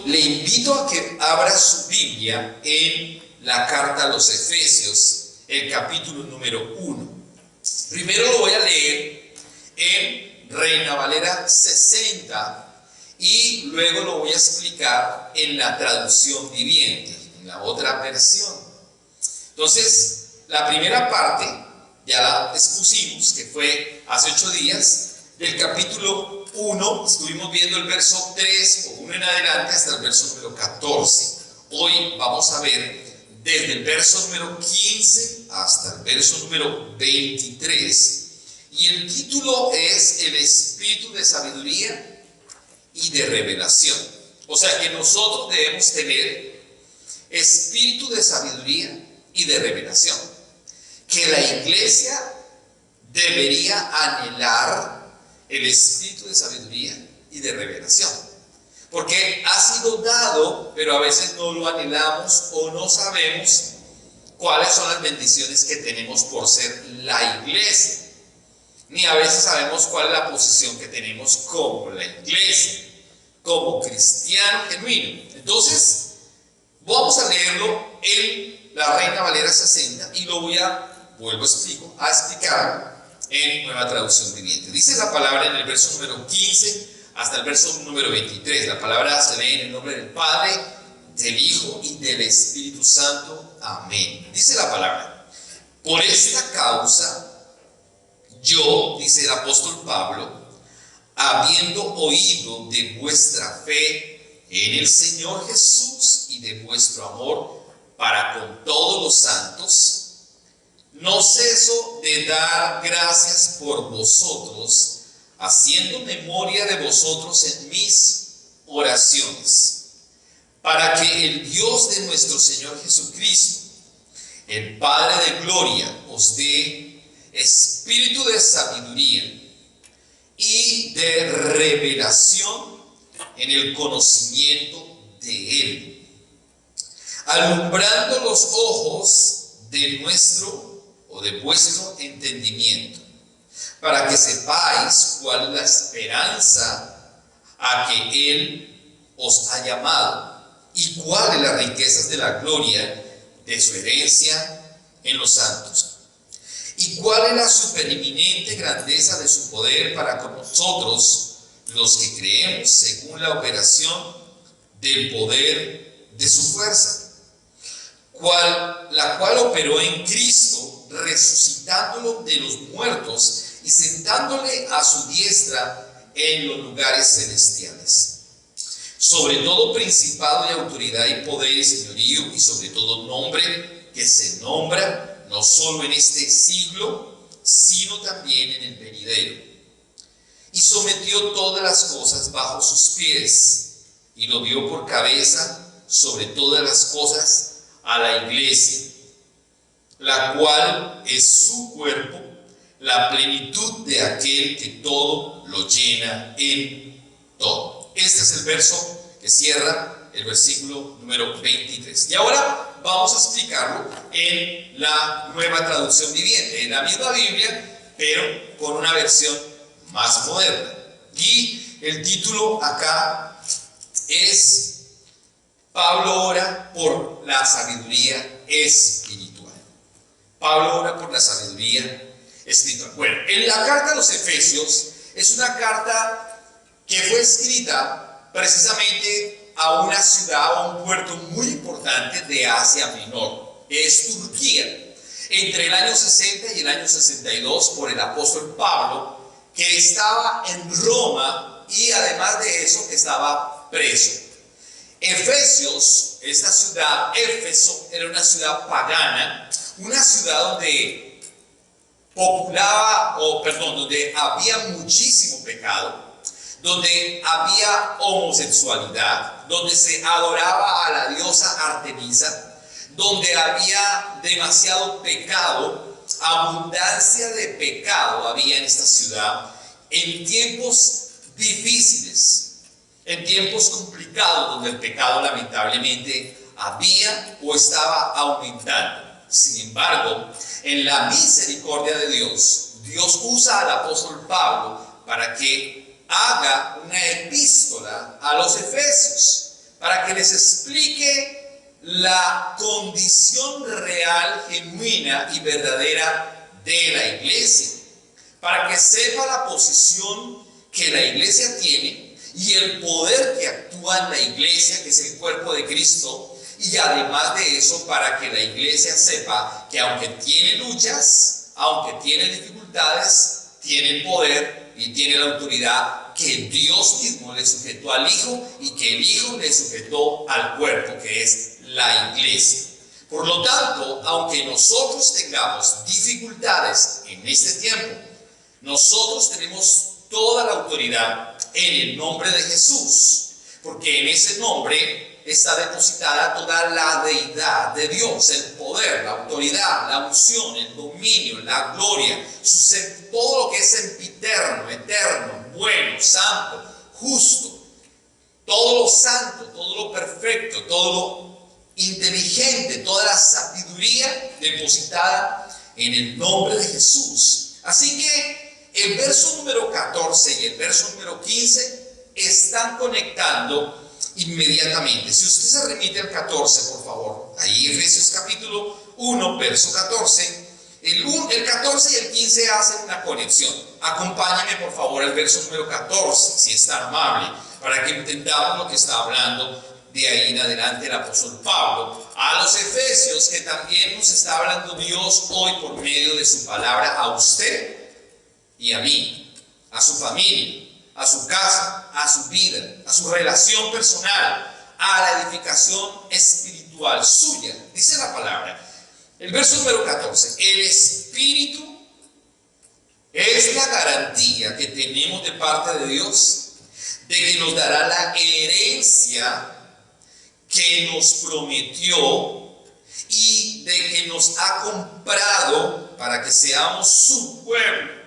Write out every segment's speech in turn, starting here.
le invito a que abra su Biblia en la carta a los Efesios, el capítulo número 1. Primero lo voy a leer en Reina Valera 60 y luego lo voy a explicar en la traducción viviente, en la otra versión. Entonces, la primera parte ya la expusimos, que fue hace 8 días, del capítulo 1, estuvimos viendo el verso 3 o 1 en adelante hasta el verso número 14. Hoy vamos a ver desde el verso número 15 hasta el verso número 23. Y el título es el espíritu de sabiduría y de revelación. O sea que nosotros debemos tener espíritu de sabiduría y de revelación. Que la iglesia debería anhelar el espíritu de sabiduría y de revelación. Porque ha sido dado, pero a veces no lo anhelamos o no sabemos cuáles son las bendiciones que tenemos por ser la iglesia. Ni a veces sabemos cuál es la posición que tenemos como la iglesia, como cristiano genuino. Entonces, vamos a leerlo en la Reina Valera 60 y lo vuelvo a explicar en Nueva Traducción Viviente. Dice la palabra en el verso número 15 hasta el verso número 23. La palabra se lee en el nombre del Padre, del Hijo y del Espíritu Santo. Amén. Dice la palabra: por esta causa, yo, dice el apóstol Pablo, habiendo oído de vuestra fe en el Señor Jesús y de vuestro amor para con todos los santos, no ceso de dar gracias por vosotros, haciendo memoria de vosotros en mis oraciones, para que el Dios de nuestro Señor Jesucristo, el Padre de gloria, os dé espíritu de sabiduría y de revelación en el conocimiento de Él, alumbrando los ojos de vuestro entendimiento, para que sepáis cuál es la esperanza a que Él os ha llamado y cuáles las riquezas de la gloria de su herencia en los santos, y cuál es la supereminente grandeza de su poder para con nosotros los que creemos, según la operación del poder de su fuerza, la cual operó en Cristo, resucitándolo de los muertos y sentándole a su diestra en los lugares celestiales, sobre todo principado y autoridad y poder y señorío, y sobre todo nombre que se nombra no solo en este siglo, sino también en el venidero. Y sometió todas las cosas bajo sus pies, y lo dio por cabeza sobre todas las cosas a la iglesia, la cual es su cuerpo, la plenitud de aquel que todo lo llena en todo. Este es el verso que cierra el versículo número 23. Y ahora vamos a explicarlo en la Nueva Traducción Viviente, en la misma Biblia, pero con una versión más moderna. Y el título acá es: Pablo ora por la sabiduría espiritual. Pablo ora por la sabiduría espiritual. Bueno, en la carta a los Efesios es una carta que fue escrita precisamente a una ciudad, a un puerto muy importante de Asia Menor, que es Turquía, entre el año 60 y el año 62, por el apóstol Pablo, que estaba en Roma y además de eso estaba preso. Efesios, esta ciudad, Éfeso, era una ciudad pagana, una ciudad donde donde había muchísimo pecado, donde había homosexualidad, donde se adoraba a la diosa Artemisa, donde había demasiado pecado, abundancia de pecado había en esta ciudad, en tiempos difíciles, en tiempos complicados, donde el pecado lamentablemente había o estaba aumentando. Sin embargo, en la misericordia de Dios, Dios usa al apóstol Pablo para que haga una epístola a los Efesios, para que les explique la condición real, genuina y verdadera de la iglesia, para que sepa la posición que la iglesia tiene y el poder que actúa en la iglesia, que es el cuerpo de Cristo. Y además de eso, para que la iglesia sepa que aunque tiene luchas, aunque tiene dificultades, tiene el poder y tiene la autoridad que Dios mismo le sujetó al Hijo y que el Hijo le sujetó al cuerpo, que es la iglesia. Por lo tanto, aunque nosotros tengamos dificultades en este tiempo, nosotros tenemos toda la autoridad en el nombre de Jesús, porque en ese nombre está depositada toda la deidad de Dios, el poder, la autoridad, la unción, el dominio, la gloria, todo lo que es sempiterno, eterno, bueno, santo, justo, todo lo santo, todo lo perfecto, todo lo inteligente, toda la sabiduría depositada en el nombre de Jesús. Así que el verso número 14 y el verso número 15 están conectando inmediatamente. Si usted se remite al 14, por favor, ahí Efesios capítulo 1, verso 14, el 14 y el 15 hacen una conexión. Acompáñame por favor al verso número 14, si es tan amable, para que entendamos lo que está hablando de ahí en adelante el apóstol Pablo a los efesios, que también nos está hablando Dios hoy por medio de su palabra a usted y a mí, a su familia, a su casa, a su vida, a su relación personal, a la edificación espiritual suya. Dice la palabra, el verso número 14, el Espíritu es la garantía que tenemos de parte de Dios de que nos dará la herencia que nos prometió y de que nos ha comprado para que seamos su pueblo.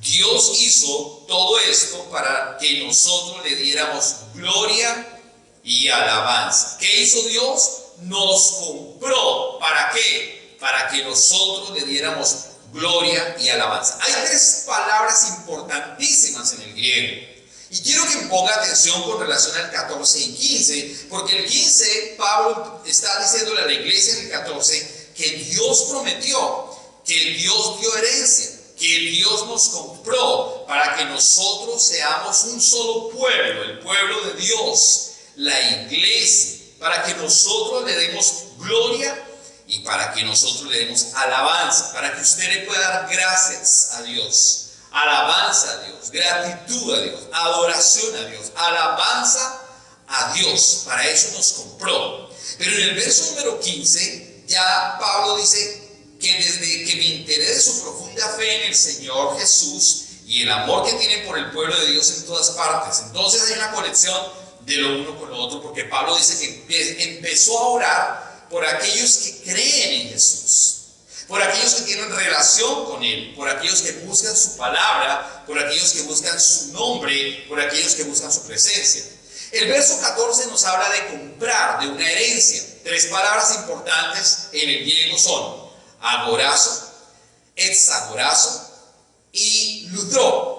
Dios hizo todo esto para que nosotros le diéramos gloria y alabanza. ¿Qué hizo Dios? Nos compró. ¿Para qué? Para que nosotros le diéramos gloria y alabanza. Hay tres palabras importantísimas en el griego. Y quiero que ponga atención con relación al 14 y 15, porque el 15, Pablo está diciéndole a la iglesia en el 14 que Dios prometió, que Dios dio herencia, que Dios nos compró para que nosotros seamos un solo pueblo, el pueblo de Dios, la iglesia, para que nosotros le demos gloria y para que nosotros le demos alabanza, para que usted le pueda dar gracias a Dios, alabanza a Dios, gratitud a Dios, adoración a Dios, alabanza a Dios. Para eso nos compró. Pero en el verso número 15 ya Pablo dice que desde que me enteré de su profunda fe en el Señor Jesús y el amor que tiene por el pueblo de Dios en todas partes, entonces hay una conexión de lo uno con lo otro, porque Pablo dice que empezó a orar por aquellos que creen en Jesús, por aquellos que tienen relación con Él, por aquellos que buscan su palabra, por aquellos que buscan su nombre, por aquellos que buscan su presencia. El verso 14 nos habla de comprar, de una herencia. Tres palabras importantes en el griego son agorazo, exagorazo y lutro.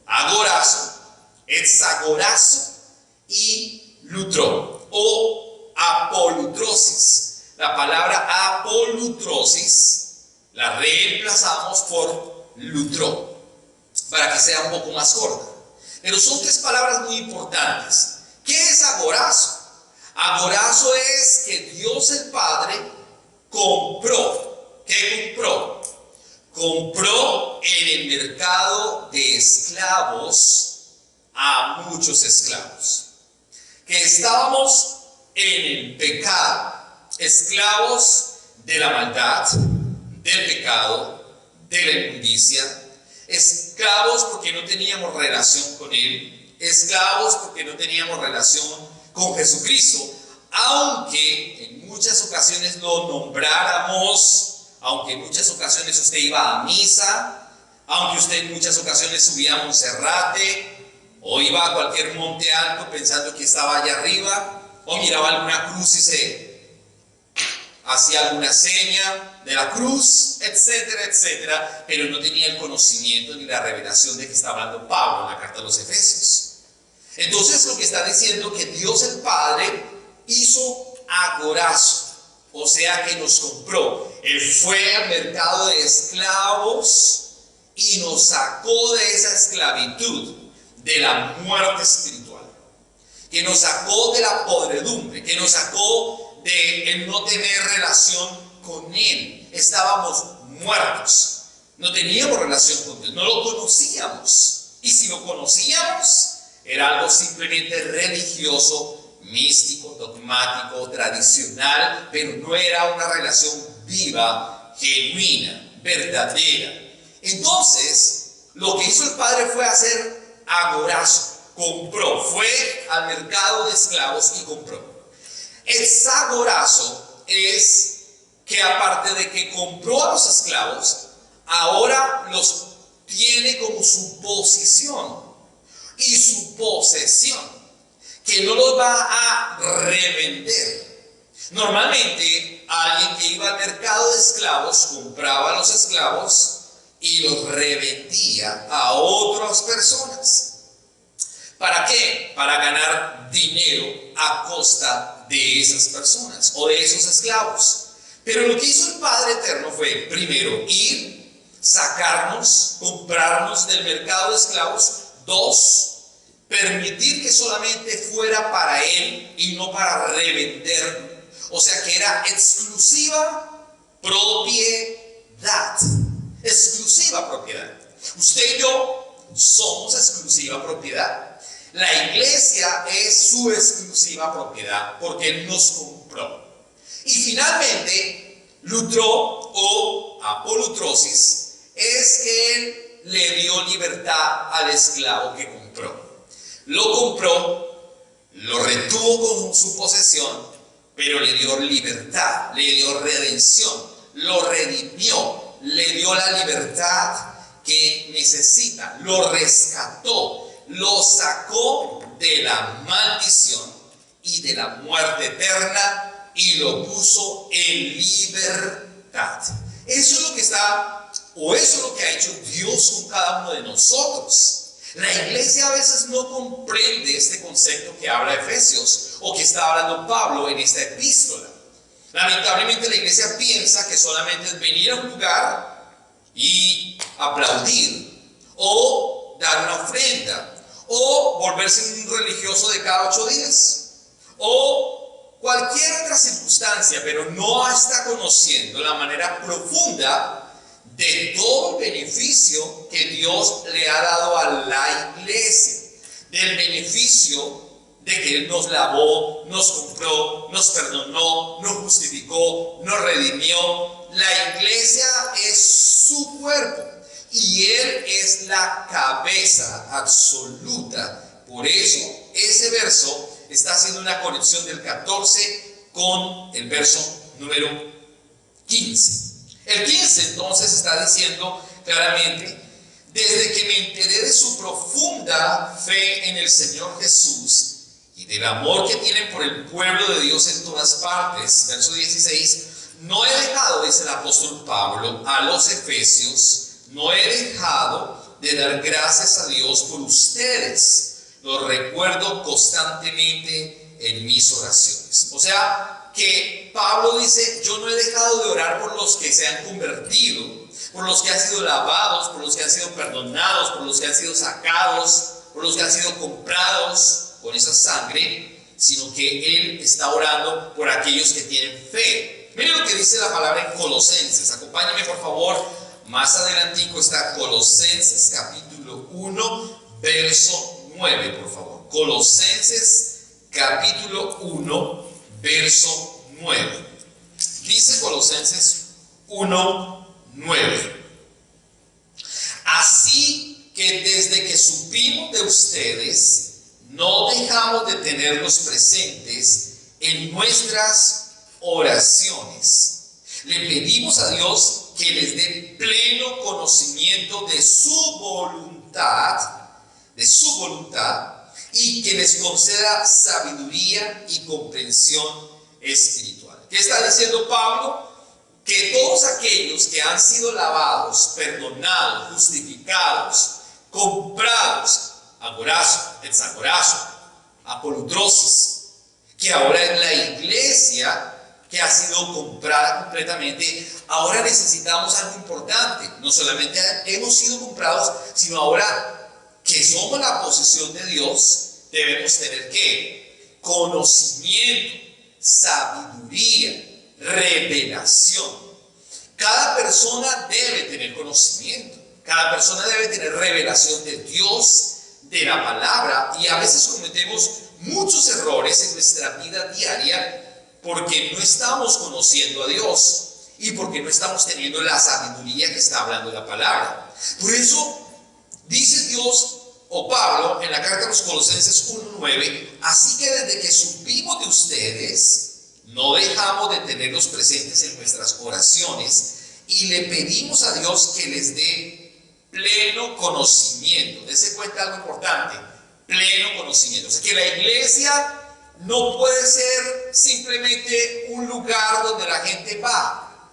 Agorazo, exagorazo y lutro, o apolutrosis. La palabra apolutrosis la reemplazamos por lutro, para que sea un poco más corta. Pero son tres palabras muy importantes. ¿Qué es agorazo? Agorazo es que Dios el Padre compró. ¿Qué compró? Compró en el mercado de esclavos a muchos esclavos, que estábamos en el pecado, esclavos de la maldad, del pecado, de la inmundicia, esclavos porque no teníamos relación con Él, esclavos porque no teníamos relación con Jesucristo, aunque en muchas ocasiones lo nombráramos, aunque en muchas ocasiones usted iba a misa, aunque usted en muchas ocasiones subía a Monserrate, o iba a cualquier monte alto pensando que estaba allá arriba, o miraba alguna cruz y se hacía alguna seña de la cruz, etcétera, etcétera, pero no tenía el conocimiento ni la revelación de que está hablando Pablo en la carta a los Efesios. Entonces lo que está diciendo que Dios el Padre hizo agorazo, o sea que nos compró. Él fue al mercado de esclavos y nos sacó de esa esclavitud, de la muerte espiritual, que nos sacó de la podredumbre, que nos sacó de el no tener relación con Él. Estábamos muertos, no teníamos relación con Dios, no lo conocíamos, y si lo conocíamos era algo simplemente religioso, místico, dogmático, tradicional, pero no era una relación viva, genuina, verdadera. Entonces, lo que hizo el Padre fue hacer agorazo, compró, fue al mercado de esclavos y compró. El agorazo es que aparte de que compró a los esclavos, ahora los tiene como su posición y su posesión, que no los va a revender. Normalmente alguien que iba al mercado de esclavos compraba a los esclavos y los revendía a otras personas. ¿Para qué? Para ganar dinero a costa de esas personas o de esos esclavos. Pero lo que hizo el Padre Eterno fue primero ir, sacarnos, comprarnos del mercado de esclavos. 2, permitir que solamente fuera para Él y no para revender. O sea que era exclusiva propiedad. Exclusiva propiedad. Usted y yo somos exclusiva propiedad. La iglesia es su exclusiva propiedad porque Él nos compró. Y finalmente, lutro o apolutrosis es que Él le dio libertad al esclavo que compró. Lo compró, lo retuvo con su posesión, pero le dio libertad, le dio redención, lo redimió, le dio la libertad que necesita, lo rescató, lo sacó de la maldición y de la muerte eterna y lo puso en libertad. Eso es lo que está, o eso es lo que ha hecho Dios con cada uno de nosotros. La iglesia a veces no comprende este concepto que habla Efesios o que está hablando Pablo en esta epístola. Lamentablemente la iglesia piensa que solamente es venir a un lugar y aplaudir o dar una ofrenda o volverse un religioso de cada 8 días o cualquier otra circunstancia, pero no está conociendo la manera profunda de todo el beneficio que Dios le ha dado a la iglesia, del beneficio de que Él nos lavó, nos compró, nos perdonó, nos justificó, nos redimió. La iglesia es su cuerpo y Él es la cabeza absoluta. Por eso ese verso está haciendo una conexión del 14 con el verso número 15. El 15 entonces está diciendo claramente: desde que me enteré de su profunda fe en el Señor Jesús y del amor que tienen por el pueblo de Dios en todas partes, verso 16, no he dejado, dice el apóstol Pablo a los Efesios, no he dejado de dar gracias a Dios por ustedes. Lo recuerdo constantemente en mis oraciones. O sea, que Pablo dice: yo no he dejado de orar por los que se han convertido, por los que han sido lavados, por los que han sido perdonados, por los que han sido sacados, por los que han sido comprados con esa sangre, sino que Él está orando por aquellos que tienen fe. Miren lo que dice la palabra en Colosenses. Acompáñenme por favor, más adelantico está Colosenses capítulo 1, verso 9, por favor. Colosenses capítulo 1, verso 9. Dice Colosenses 1, 9. Así que desde que supimos de ustedes, no dejamos de tenerlos presentes en nuestras oraciones. Le pedimos a Dios que les dé pleno conocimiento de su voluntad, y que les conceda sabiduría y comprensión espiritual. ¿Qué está diciendo Pablo? Que todos aquellos que han sido lavados, perdonados, justificados, comprados, agorazo, etzagorazo, apolutrosis, que ahora es la iglesia que ha sido comprada completamente. Ahora necesitamos algo importante. No solamente hemos sido comprados, sino ahora que somos la posesión de Dios, debemos tener ¿qué? Conocimiento, sabiduría, revelación. Cada persona debe tener conocimiento. Cada persona debe tener revelación de Dios, de la palabra, y a veces cometemos muchos errores en nuestra vida diaria porque no estamos conociendo a Dios y porque no estamos teniendo la sabiduría que está hablando la palabra. Por eso dice Dios o Pablo en la carta a los Colosenses 1:9: así que desde que supimos de ustedes, no dejamos de tenerlos presentes en nuestras oraciones y le pedimos a Dios que les dé pleno conocimiento. Dese cuenta algo importante: pleno conocimiento. O sea, que la iglesia no puede ser simplemente un lugar donde la gente va,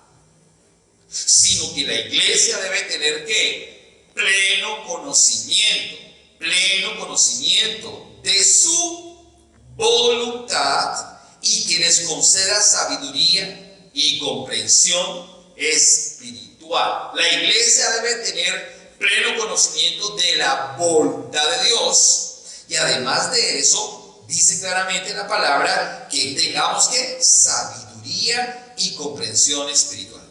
sino que la iglesia debe tener ¿qué? Pleno conocimiento de su voluntad, y que les conceda sabiduría y comprensión espiritual. La iglesia debe tener pleno conocimiento de la voluntad de Dios, y además de eso dice claramente en la palabra que tengamos ¿qué? Sabiduría y comprensión espiritual.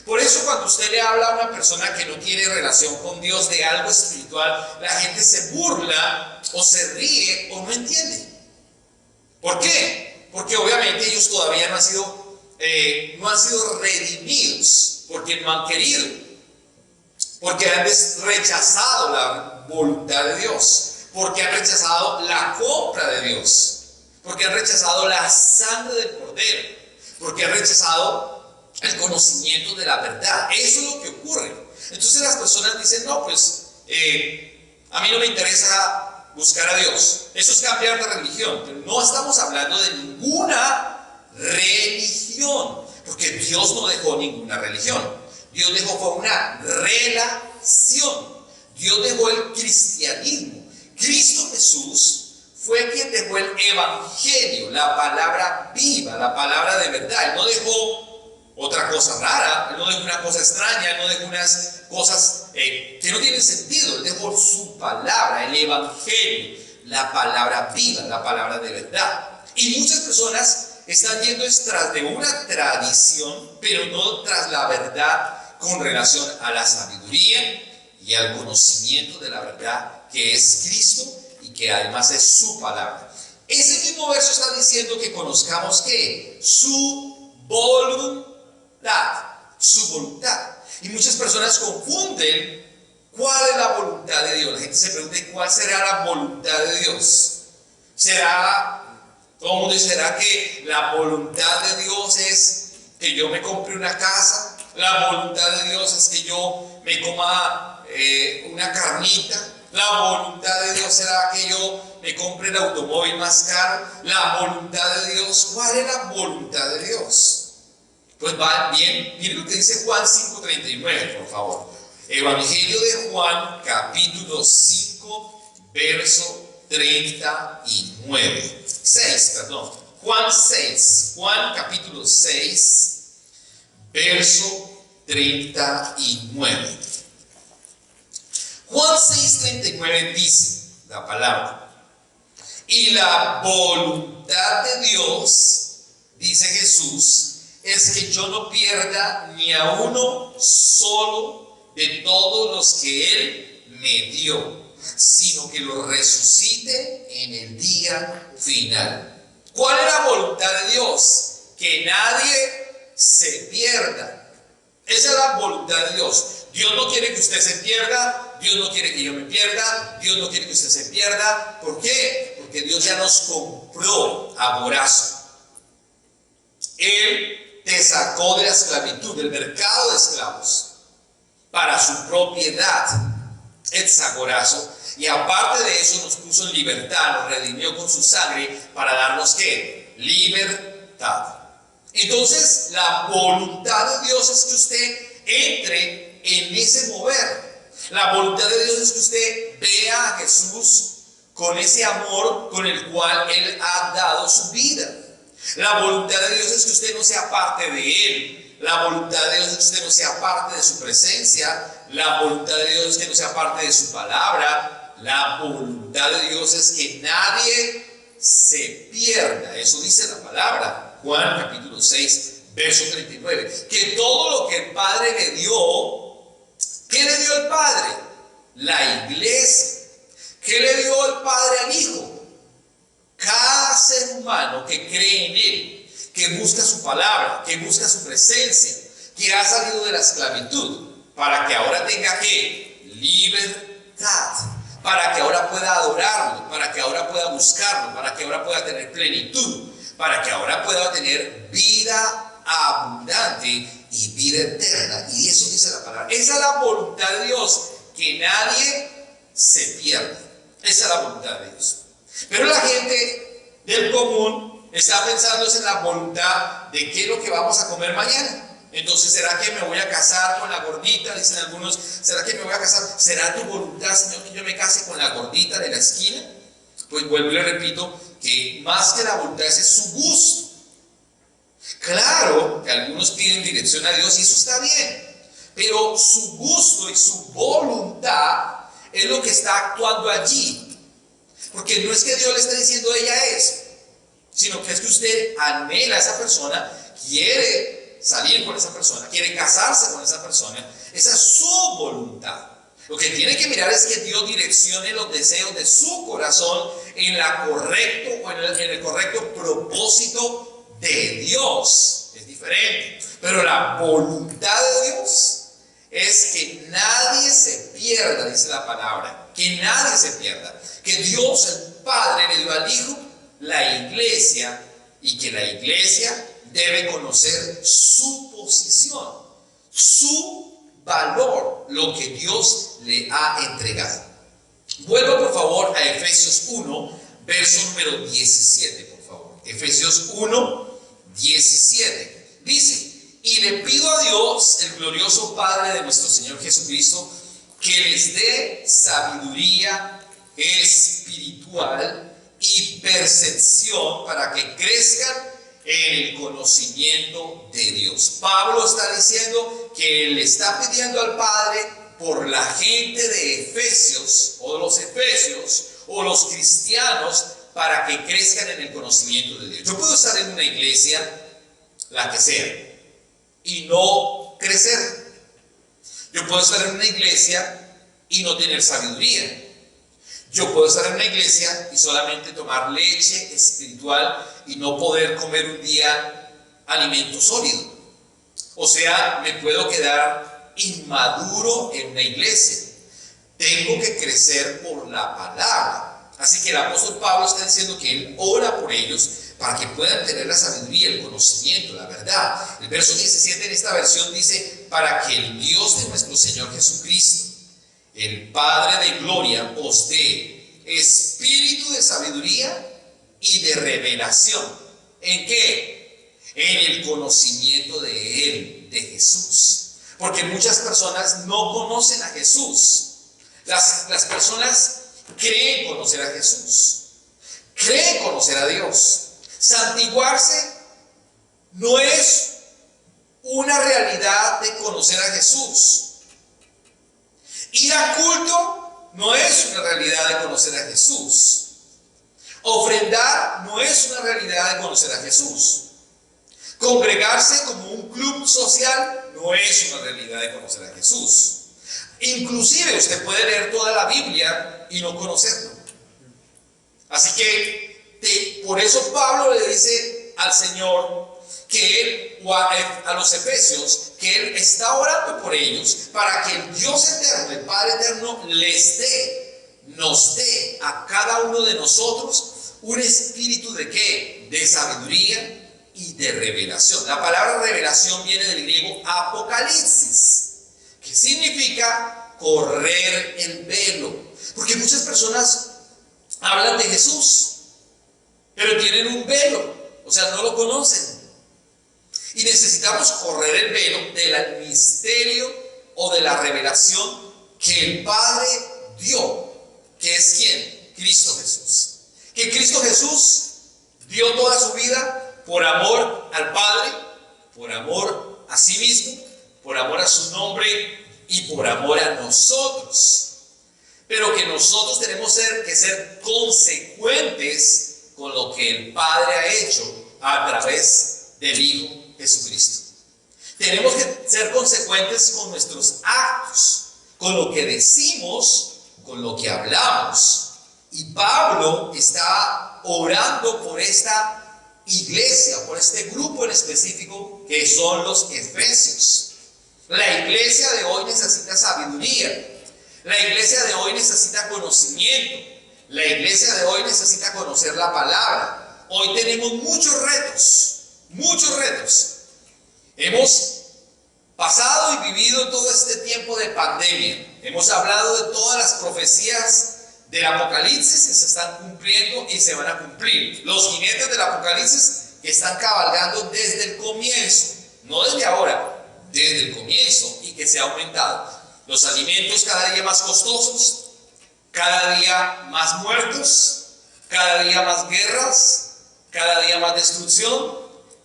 Por eso cuando usted le habla a una persona que no tiene relación con Dios de algo espiritual, la gente se burla o se ríe o no entiende. ¿Por qué? Porque obviamente ellos todavía no han sido redimidos, porque no han querido, porque han rechazado la voluntad de Dios, porque han rechazado la compra de Dios, porque han rechazado la sangre del Cordero, porque han rechazado el conocimiento de la verdad. Eso es lo que ocurre. Entonces las personas dicen: no, pues a mí no me interesa buscar a Dios. Eso es cambiar de religión. Pero no estamos hablando de ninguna religión, porque Dios no dejó ninguna religión. Dios dejó fue una relación. Dios dejó el cristianismo. Cristo Jesús fue quien dejó el evangelio, la palabra viva, la palabra de verdad. Él no dejó otra cosa rara, Él no dejó una cosa extraña, Él no dejó unas cosas que no tienen sentido. Él dejó su palabra, el evangelio, la palabra viva, la palabra de verdad. Y muchas personas están yendo tras de una tradición, pero no tras la verdad con relación a la sabiduría y al conocimiento de la verdad que es Cristo y que además es su palabra. Ese mismo verso está diciendo que conozcamos ¿qué? Su voluntad. Y muchas personas confunden cuál es la voluntad de Dios. La gente se pregunta: ¿cuál será la voluntad de Dios? Todo el mundo dice: ¿será que la voluntad de Dios es que yo me compre una casa? ¿La voluntad de Dios es que yo me coma una carnita? ¿La voluntad de Dios será que yo me compre el automóvil más caro? ¿La voluntad de Dios? ¿Cuál es la voluntad de Dios? Pues va bien, miren lo que dice Juan 5:39, por favor. Evangelio de Juan, capítulo 5, verso 39. 6, perdón. Juan capítulo 6, verso 39. Juan 6:39 dice la palabra: y la voluntad de Dios, dice Jesús, es que yo no pierda ni a uno solo de todos los que Él me dio, sino que lo resucite en el día final. ¿Cuál es la voluntad de Dios? Que nadie se pierda. Esa es la voluntad de Dios. Dios no quiere que usted se pierda. Dios no quiere que yo me pierda. Dios no quiere que usted se pierda. ¿Por qué? Porque Dios ya nos compró a vorazo. Él te sacó de la esclavitud, del mercado de esclavos, para su propiedad, etzagorazo. Y aparte de eso nos puso en libertad, nos redimió con su sangre para darnos ¿qué? Libertad. Entonces la voluntad de Dios es que usted entre en ese mover. La voluntad de Dios es que usted vea a Jesús con ese amor con el cual Él ha dado su vida. La voluntad de Dios es que usted no sea parte de Él. La voluntad de Dios es que usted no sea parte de su presencia. La voluntad de Dios es que no sea parte de su palabra. La voluntad de Dios es que nadie se pierda. Eso dice la palabra. Juan capítulo 6, verso 39. Que todo lo que el Padre le dio, ¿qué le dio el Padre? La iglesia. ¿Qué le dio el Padre al Hijo? Cada ser humano que cree en Él, que busca su palabra, que busca su presencia, que ha salido de la esclavitud, para que ahora tenga ¿qué? Libertad, para que ahora pueda adorarlo, para que ahora pueda buscarlo, para que ahora pueda tener plenitud, para que ahora pueda tener vida abundante y vida eterna. Y eso dice la palabra. Esa es la voluntad de Dios, que nadie se pierda. Esa es la voluntad de Dios. Pero la gente del común está pensando en la voluntad de qué es lo que vamos a comer mañana. Entonces, ¿será que me voy a casar con la gordita? Dicen algunos, ¿será que me voy a casar? ¿Será tu voluntad, Señor, que yo me case con la gordita de la esquina? Pues vuelvo y le repito que más que la voluntad es su gusto. Claro que algunos piden dirección a Dios y eso está bien, pero su gusto y su voluntad es lo que está actuando allí. Porque no es que Dios le esté diciendo ella es, sino que es que usted anhela a esa persona, quiere salir con esa persona, quiere casarse con esa persona. Esa es su voluntad. Lo que tiene que mirar es que Dios direccione los deseos de su corazón en el correcto propósito de Dios. Es diferente. Pero la voluntad de Dios es que nadie se pierda, dice la palabra. Que nadie se pierda. Que Dios, el Padre, le dio al Hijo la iglesia, y que la iglesia debe conocer su posición, su valor, lo que Dios le ha entregado. Vuelvo por favor a Efesios 1, verso número 17, por favor. Efesios 1, 17. Dice: y le pido a Dios, el glorioso Padre de nuestro Señor Jesucristo, que les dé sabiduría espiritual y percepción para que crezcan en el conocimiento de Dios. Pablo está diciendo que le está pidiendo al Padre por la gente de Efesios, o los efesios, o los cristianos, para que crezcan en el conocimiento de Dios. Yo puedo estar en una iglesia, la que sea, y no crecer. Yo puedo estar en una iglesia y no tener sabiduría. Yo puedo estar en una iglesia y solamente tomar leche espiritual y no poder comer un día alimento sólido. O sea, me puedo quedar inmaduro en una iglesia. Tengo que crecer por la palabra. Así que el apóstol Pablo está diciendo que él ora por ellos para que puedan tener la sabiduría, el conocimiento, la verdad. El verso 17 en esta versión dice: para que el Dios de nuestro Señor Jesucristo, el Padre de gloria, os dé espíritu de sabiduría y de revelación. ¿En qué? En el conocimiento de Él, de Jesús. Porque muchas personas no conocen a Jesús. Las personas creen conocer a Jesús, creen conocer a Dios. Santiguarse no es una realidad de conocer a Jesús. Ir a culto no es una realidad de conocer a Jesús. Ofrendar no es una realidad de conocer a Jesús. Congregarse como un club social no es una realidad de conocer a Jesús. Inclusive usted puede leer toda la Biblia y no conocerlo. Así que por eso Pablo le dice al Señor que él, o a los efesios, que él está orando por ellos para que el Dios eterno, el Padre eterno, nos dé a cada uno de nosotros un espíritu de ¿qué? De sabiduría y de revelación. La palabra revelación viene del griego apocalipsis, que significa correr el velo. Porque muchas personas hablan de Jesús, pero tienen un velo, o sea, no lo conocen. Y necesitamos correr el velo del misterio o de la revelación que el Padre dio, que es ¿quién? Cristo Jesús. Que Cristo Jesús dio toda su vida por amor al Padre, por amor a sí mismo, por amor a su nombre y por amor a nosotros. Pero que nosotros tenemos que ser consecuentes con lo que el Padre ha hecho a través del Hijo Jesucristo. Tenemos que ser consecuentes con nuestros actos, con lo que decimos, con lo que hablamos. Y Pablo está orando por esta iglesia, por este grupo en específico que son los efesios. La iglesia de hoy necesita sabiduría. La iglesia de hoy necesita conocimiento. La iglesia de hoy necesita conocer la palabra. Hoy tenemos muchos retos, muchos retos. Hemos pasado y vivido todo este tiempo de pandemia. Hemos hablado de todas las profecías del Apocalipsis que se están cumpliendo y se van a cumplir. Los jinetes del Apocalipsis que están cabalgando desde el comienzo, no desde ahora, desde el comienzo, y que se ha aumentado. Los alimentos cada día más costosos, cada día más muertos, cada día más guerras, cada día más destrucción,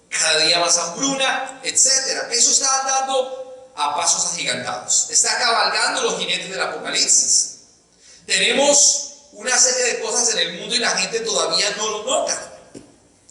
cada día más hambruna, etc. Eso está andando a pasos agigantados. Está cabalgando los jinetes del Apocalipsis. Tenemos una serie de cosas en el mundo y la gente todavía no lo nota.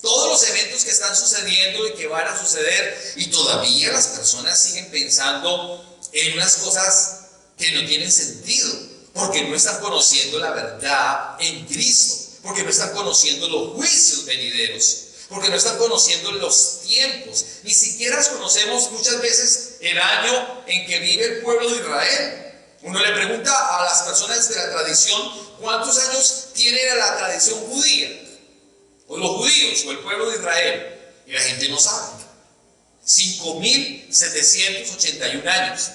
Todos los eventos que están sucediendo y que van a suceder, y todavía las personas siguen pensando en unas cosas que no tienen sentido, porque no están conociendo la verdad en Cristo, porque no están conociendo los juicios venideros, porque no están conociendo los tiempos. Ni siquiera conocemos muchas veces el año en que vive el pueblo de Israel. Uno le pregunta a las personas de la tradición cuántos años tiene la tradición judía, o los judíos, o el pueblo de Israel, y la gente no sabe. 5.781 años.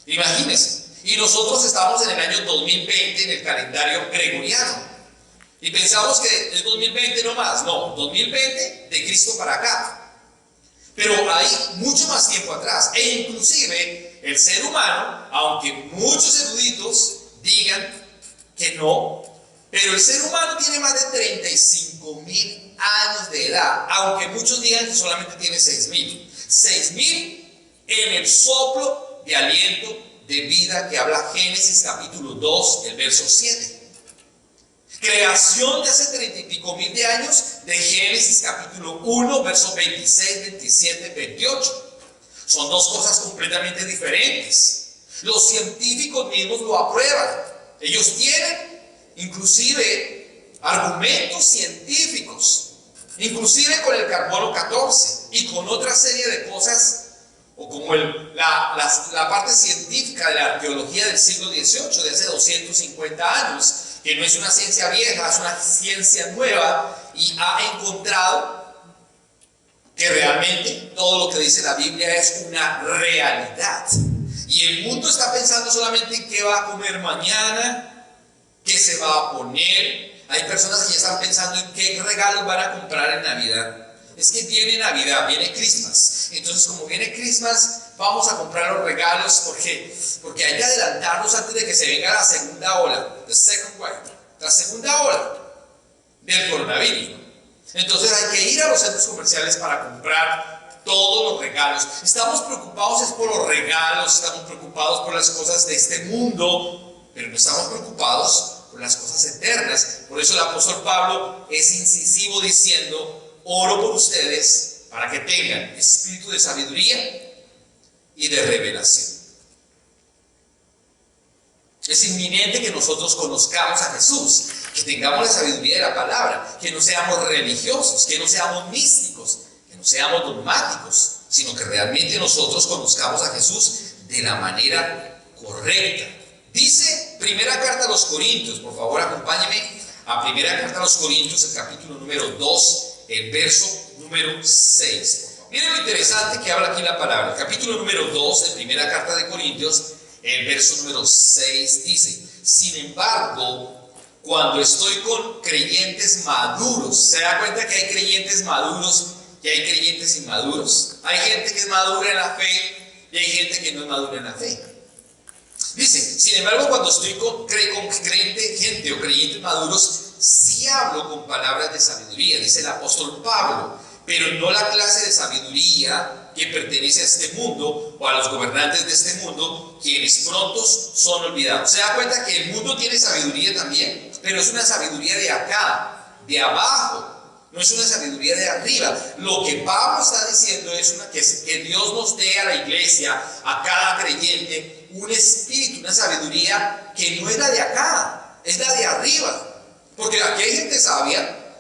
Imagínense. Y nosotros estamos en el año 2020 en el calendario gregoriano. Y pensamos que es 2020 no más. No, 2020 de Cristo para acá. Pero hay mucho más tiempo atrás. E inclusive el ser humano, aunque muchos eruditos digan que no, pero el ser humano tiene más de 35.000 años de edad, aunque muchos digan que solamente tiene 6.000. 6.000 en el soplo de aliento de vida que habla Génesis capítulo 2, el verso 7. Creación de hace 30 y pico mil de años de Génesis capítulo 1, versos 26, 27, 28. Son dos cosas completamente diferentes. Los científicos mismos lo aprueban. Ellos tienen inclusive argumentos científicos, inclusive con el carbono 14 y con otra serie de cosas, o como la parte científica de la arqueología del siglo XVIII, de hace 250 años, que no es una ciencia vieja, es una ciencia nueva, y ha encontrado que realmente todo lo que dice la Biblia es una realidad. Y el mundo está pensando solamente en qué va a comer mañana, qué se va a poner. Hay personas que ya están pensando en qué regalos van a comprar en Navidad. Es que viene Navidad, viene Christmas. Entonces, como viene Christmas, vamos a comprar los regalos porque hay que adelantarnos antes de que se venga la segunda ola, the second wave, la segunda ola del coronavirus. Entonces hay que ir a los centros comerciales para comprar todos los regalos. Estamos preocupados es por los regalos, estamos preocupados por las cosas de este mundo, pero no estamos preocupados por las cosas eternas. Por eso el apóstol Pablo es incisivo diciendo: oro por ustedes para que tengan espíritu de sabiduría y de revelación. Es inminente que nosotros conozcamos a Jesús, que tengamos la sabiduría de la palabra, que no seamos religiosos, que no seamos místicos, que no seamos dogmáticos, sino que realmente nosotros conozcamos a Jesús de la manera correcta. Dice primera carta a los Corintios, por favor acompáñenme a primera carta a los Corintios, el capítulo número 2, el verso número 6. Miren lo interesante que habla aquí la palabra. El capítulo número 2 de primera carta de Corintios, el verso número 6 dice: sin embargo, cuando estoy con creyentes maduros, ¿se da cuenta que hay creyentes maduros y hay creyentes inmaduros? Hay gente que es madura en la fe y hay gente que no es madura en la fe. Dice, sin embargo, cuando estoy con gente o creyentes maduros, sí hablo con palabras de sabiduría, dice el apóstol Pablo, pero no la clase de sabiduría que pertenece a este mundo o a los gobernantes de este mundo, quienes prontos son olvidados. Se da cuenta que el mundo tiene sabiduría también, pero es una sabiduría de acá, de abajo. No es una sabiduría de arriba. Lo que Pablo está diciendo es que Dios nos dé a la iglesia, a cada creyente, un espíritu, una sabiduría que no es la de acá, es la de arriba. Porque aquí hay gente sabia,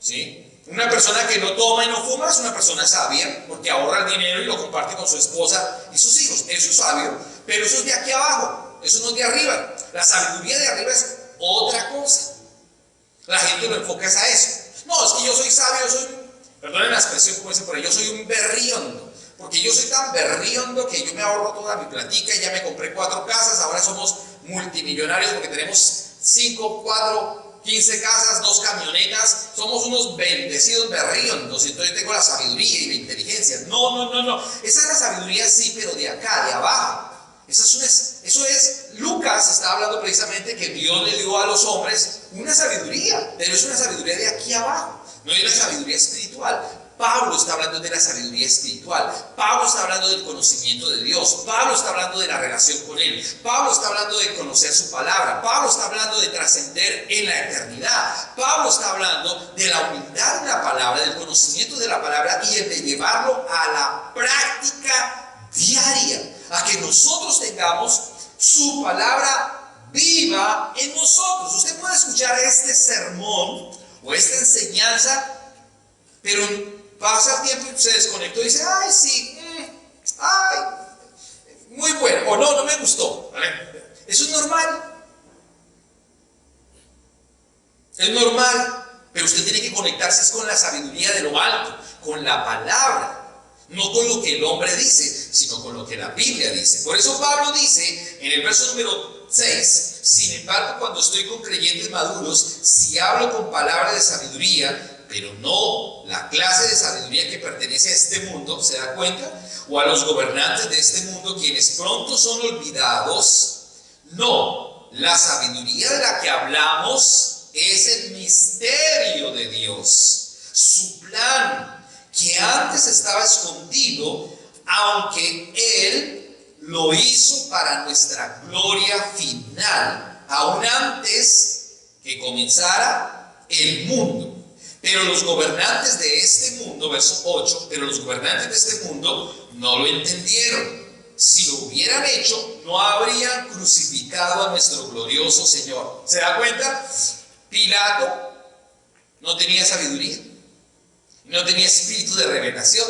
¿sí? Una persona que no toma y no fuma es una persona sabia, porque ahorra el dinero y lo comparte con su esposa y sus hijos. Eso es sabio, pero eso es de aquí abajo, eso no es de arriba. La sabiduría de arriba es otra cosa. La gente lo enfoca a eso. No, es que yo soy sabio, perdonen la expresión como dice por ahí, yo soy un berriondo, porque yo soy tan berriondo que yo me ahorro toda mi platica y ya me compré 4 casas, ahora somos multimillonarios porque tenemos 5, 4, 15 casas, 2 camionetas, somos unos bendecidos berriondos, y entonces tengo la sabiduría y la inteligencia. No, esa es la sabiduría, sí, pero de acá, de abajo. Eso es, Lucas está hablando precisamente que Dios le dio a los hombres una sabiduría, pero es una sabiduría de aquí abajo, no es una sabiduría espiritual. Pablo está hablando de la sabiduría espiritual, Pablo está hablando del conocimiento de Dios, Pablo está hablando de la relación con Él, Pablo está hablando de conocer su palabra, Pablo está hablando de trascender en la eternidad, Pablo está hablando de la humildad de la palabra, del conocimiento de la palabra y de llevarlo a la práctica diaria, a que nosotros tengamos su palabra viva en nosotros. Usted puede escuchar este sermón o esta enseñanza, pero pasa el tiempo y se desconectó y dice, ay, sí, ay, muy bueno, o no me gustó. Eso es normal. Es normal, pero usted tiene que conectarse con la sabiduría de lo alto, con la palabra. No con lo que el hombre dice, sino con lo que la Biblia dice. Por eso Pablo dice en el verso número 6, sin embargo, cuando estoy con creyentes maduros, si hablo con palabras de sabiduría, pero no la clase de sabiduría que pertenece a este mundo, ¿se da cuenta? O a los gobernantes de este mundo, quienes pronto son olvidados. No, la sabiduría de la que hablamos es el misterio de Dios, su plan, que antes estaba escondido, aunque Él lo hizo para nuestra gloria final, aún antes que comenzara el mundo. Pero los gobernantes de este mundo, verso 8, pero los gobernantes de este mundo no lo entendieron. Si lo hubieran hecho, no habrían crucificado a nuestro glorioso Señor. ¿Se da cuenta? Pilato no tenía sabiduría, no tenía espíritu de revelación.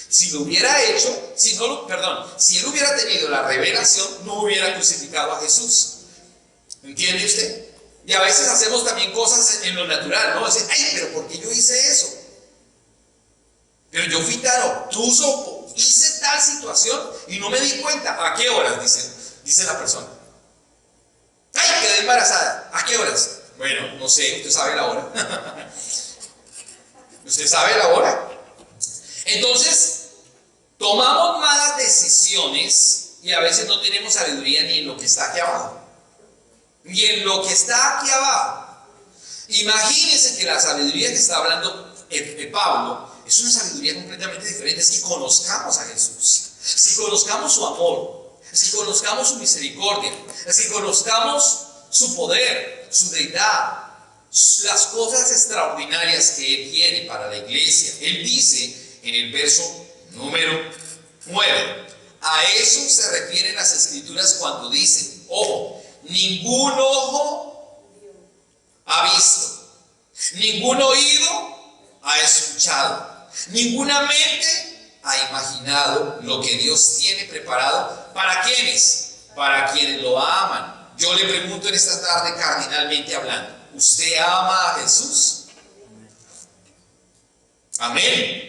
Si lo hubiera hecho, si él hubiera tenido la revelación, no hubiera crucificado a Jesús. ¿Entiende usted? Y a veces hacemos también cosas en lo natural, ¿no? Dicen, ay, pero ¿por qué yo hice eso? Pero yo fui tan obtuso, hice tal situación y no me di cuenta. ¿A qué horas? Dice la persona. Ay, quedé embarazada. ¿A qué horas? Bueno, no sé, usted sabe la hora. ¿Usted sabe la hora? Entonces, tomamos malas decisiones y a veces no tenemos sabiduría ni en lo que está aquí abajo. Ni en lo que está aquí abajo. Imagínense que la sabiduría que está hablando Pablo es una sabiduría completamente diferente. Es que conozcamos a Jesús, es que conozcamos su amor, es que conozcamos su misericordia, es que conozcamos su poder, su deidad, las cosas extraordinarias que Él tiene para la iglesia. Él dice en el verso número 9, a eso se refieren las escrituras cuando dicen, ojo, ningún ojo ha visto, ningún oído ha escuchado, ninguna mente ha imaginado lo que Dios tiene preparado. ¿Para quiénes? Para quienes lo aman. Yo le pregunto en esta tarde, cardinalmente hablando, ¿usted ama a Jesús? Amén.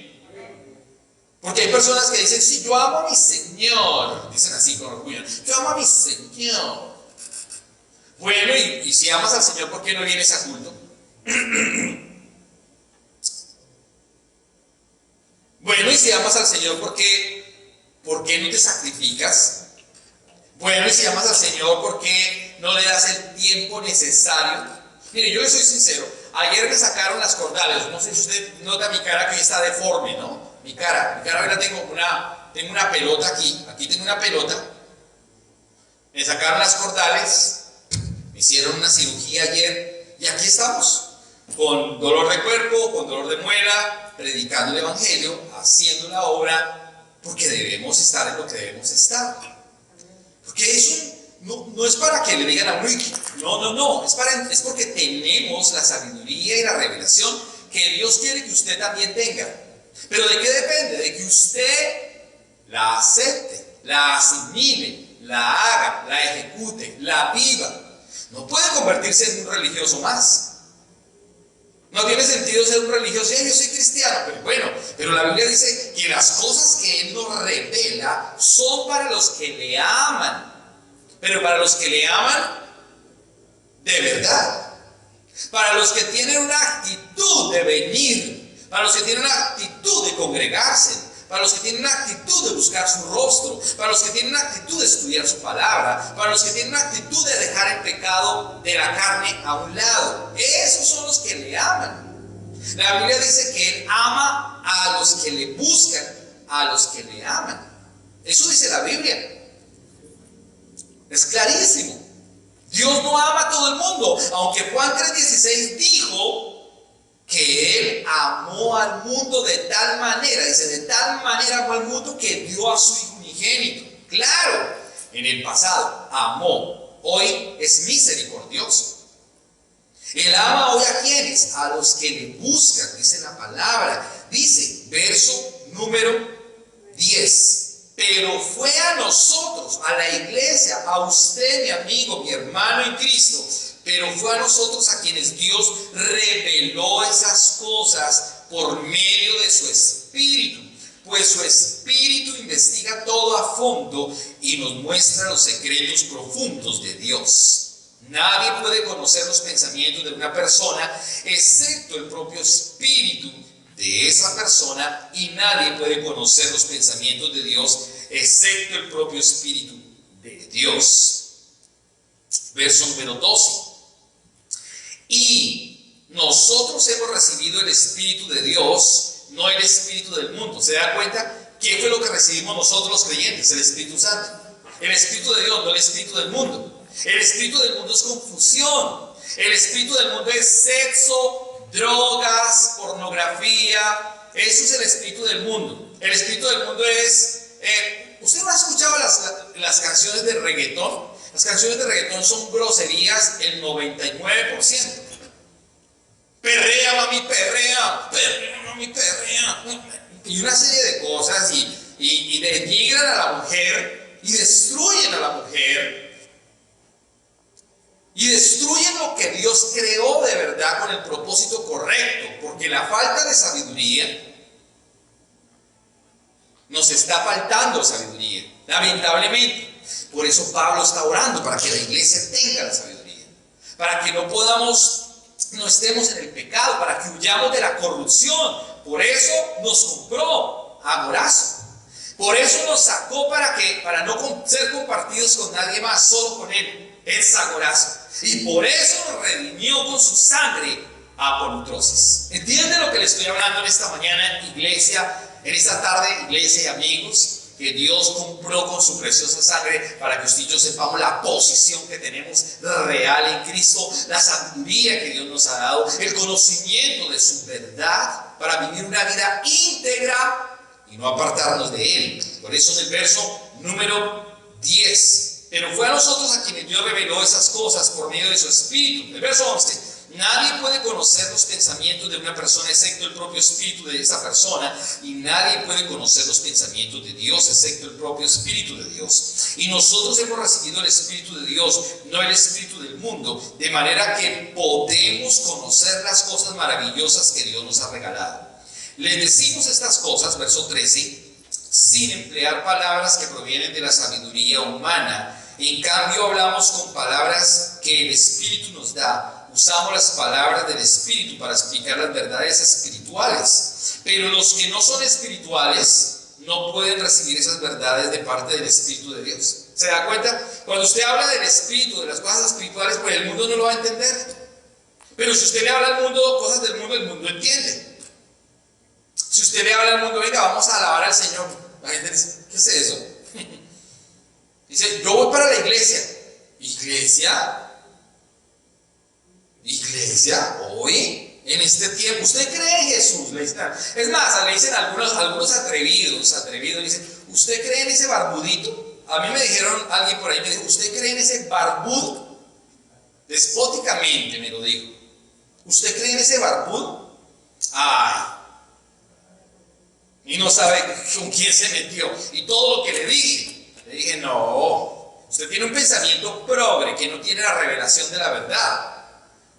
Porque hay personas que dicen, sí, yo amo a mi Señor. Dicen así con orgullo, yo amo a mi Señor. Bueno, y si amas al Señor, ¿por qué no vienes a culto? Bueno, y si amas al Señor, ¿por qué no te sacrificas? Bueno, y si amas al Señor, ¿por qué no le das el tiempo necesario? Mire, yo le soy sincero. Ayer me sacaron las cordales. No sé si usted nota mi cara que hoy está deforme, ¿no? Mi cara ahora tengo una pelota aquí. Aquí tengo una pelota. Me sacaron las cordales. Me hicieron una cirugía ayer. Y aquí estamos. Con dolor de cuerpo, con dolor de muela, predicando el Evangelio, haciendo la obra, porque debemos estar en lo que debemos estar. Porque eso no es para que le digan a uno, no, es porque tenemos la sabiduría y la revelación que Dios quiere que usted también tenga. Pero ¿de qué depende? De que usted la acepte, la asimile, la haga, la ejecute, la viva. No puede convertirse en un religioso más. No tiene sentido ser un religioso. Yo soy cristiano, pero bueno, pero la Biblia dice que las cosas que Él nos revela son para los que le aman. Pero para los que le aman de verdad, para los que tienen una actitud de venir, para los que tienen una actitud de congregarse, para los que tienen una actitud de buscar su rostro, para los que tienen una actitud de estudiar su palabra, para los que tienen una actitud de dejar el pecado de la carne a un lado. Esos son los que le aman. La Biblia dice que Él ama a los que le buscan, a los que le aman. Eso dice la Biblia. Es clarísimo. Dios no ama a todo el mundo, aunque Juan 3:16 dijo que Él amó al mundo de tal manera, dice, de tal manera amó al mundo que dio a su Hijo unigénito. Claro, en el pasado amó, hoy es misericordioso. Él ama hoy a quienes, a los que le buscan, dice la palabra, dice, verso número 10. Pero fue a nosotros, a la iglesia, a usted, mi amigo, mi hermano en Cristo, pero fue a nosotros a quienes Dios reveló esas cosas por medio de su Espíritu. Pues su Espíritu investiga todo a fondo y nos muestra los secretos profundos de Dios. Nadie puede conocer los pensamientos de una persona excepto el propio Espíritu de esa persona, y nadie puede conocer los pensamientos de Dios excepto el propio Espíritu de Dios. Verso número 12. Y nosotros hemos recibido el Espíritu de Dios, no el Espíritu del mundo. ¿Se da cuenta? ¿Qué fue lo que recibimos nosotros los creyentes? El Espíritu Santo. El Espíritu de Dios, no el Espíritu del mundo. El Espíritu del mundo es confusión. El Espíritu del mundo es sexo, drogas, pornografía. Eso es el espíritu del mundo. El espíritu del mundo es... ¿usted no ha escuchado las canciones de reggaetón? Las canciones de reggaetón son groserías el 99%. Perrea, mami, perrea. Perrea, mami, perrea. Y una serie de cosas. Y denigran a la mujer. Y destruyen a la mujer. Y destruyen lo que Dios creó de verdad con el propósito correcto, porque la falta de sabiduría, nos está faltando sabiduría, lamentablemente. Por eso Pablo está orando para que la iglesia tenga la sabiduría, para que no estemos en el pecado, para que huyamos de la corrupción. Por eso nos compró a morazo. Por eso nos sacó para no ser compartidos con nadie más, solo con Él. Es agorazo. Y por eso nos redimió con su sangre a apolutrosis. ¿Entiende lo que le estoy hablando en esta mañana, iglesia? En esta tarde, iglesia y amigos, que Dios compró con su preciosa sangre para que usted y yo sepamos la posición que tenemos real en Cristo, la sabiduría que Dios nos ha dado, el conocimiento de su verdad para vivir una vida íntegra y no apartarnos de Él. Por eso en el verso número 10. Pero fue a nosotros a quienes Dios reveló esas cosas por medio de su Espíritu. El verso 11. Nadie puede conocer los pensamientos de una persona excepto el propio Espíritu de esa persona, y nadie puede conocer los pensamientos de Dios excepto el propio Espíritu de Dios. Y nosotros hemos recibido el Espíritu de Dios, no el Espíritu del mundo, de manera que podemos conocer las cosas maravillosas que Dios nos ha regalado. Les decimos estas cosas, verso 13, sin emplear palabras que provienen de la sabiduría humana. En cambio hablamos con palabras que el Espíritu nos da. Usamos las palabras del Espíritu para explicar las verdades espirituales. Pero los que no son espirituales no pueden recibir esas verdades de parte del Espíritu de Dios. ¿Se da cuenta? Cuando usted habla del espíritu, de las cosas espirituales, pues el mundo no lo va a entender. Pero si usted le habla al mundo cosas del mundo, el mundo entiende. Si usted le habla al mundo, venga, vamos a alabar al Señor, la gente dice, ¿qué es eso? Dice, yo voy para la iglesia. ¿Iglesia? ¿Iglesia? ¿Hoy? En este tiempo, ¿usted cree en Jesús? Es más, le dicen algunos atrevidos, le dicen, ¿usted cree en ese barbudito? A mí me dijeron, alguien por ahí me dijo, ¿usted cree en ese barbudo? Despóticamente me lo dijo. ¿Usted cree en ese barbudo? Ay. Y no sabe con quién se metió. Y todo lo que le dije, no, usted tiene un pensamiento progre que no tiene la revelación de la verdad,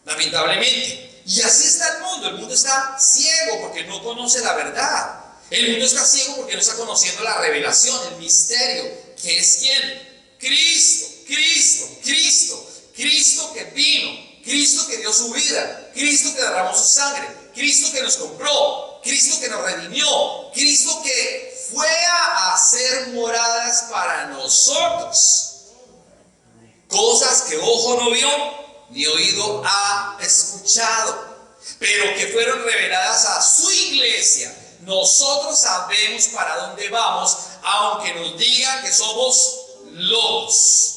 lamentablemente. Y así está el mundo está ciego porque no conoce la verdad. El mundo está ciego porque no está conociendo la revelación, el misterio, que es ¿quién? Cristo que vino, Cristo que dio su vida, Cristo que derramó su sangre, Cristo que nos compró, Cristo que nos redimió, Cristo que fue a hacer moradas para nosotros. Cosas que ojo no vio, ni oído ha escuchado, pero que fueron reveladas a su iglesia. Nosotros sabemos para dónde vamos, aunque nos digan que somos locos.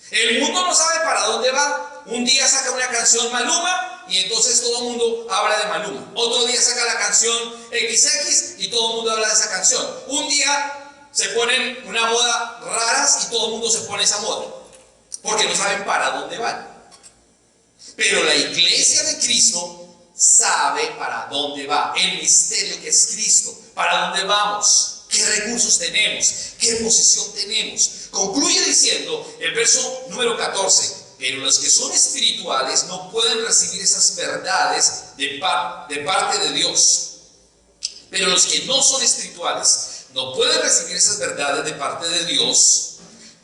El mundo no sabe para dónde va. Un día saca una canción Maluma y entonces todo el mundo habla de Maluma. Otro día saca la canción XX y todo el mundo habla de esa canción. Un día se ponen una moda raras y todo el mundo se pone esa moda, porque no saben para dónde van. Pero la iglesia de Cristo sabe para dónde va, el misterio que es Cristo, para dónde vamos, qué recursos tenemos, qué posición tenemos. Concluye diciendo el verso número 14, pero los que son espirituales no pueden recibir esas verdades de parte de Dios. Pero los que no son espirituales no pueden recibir esas verdades de parte de Dios.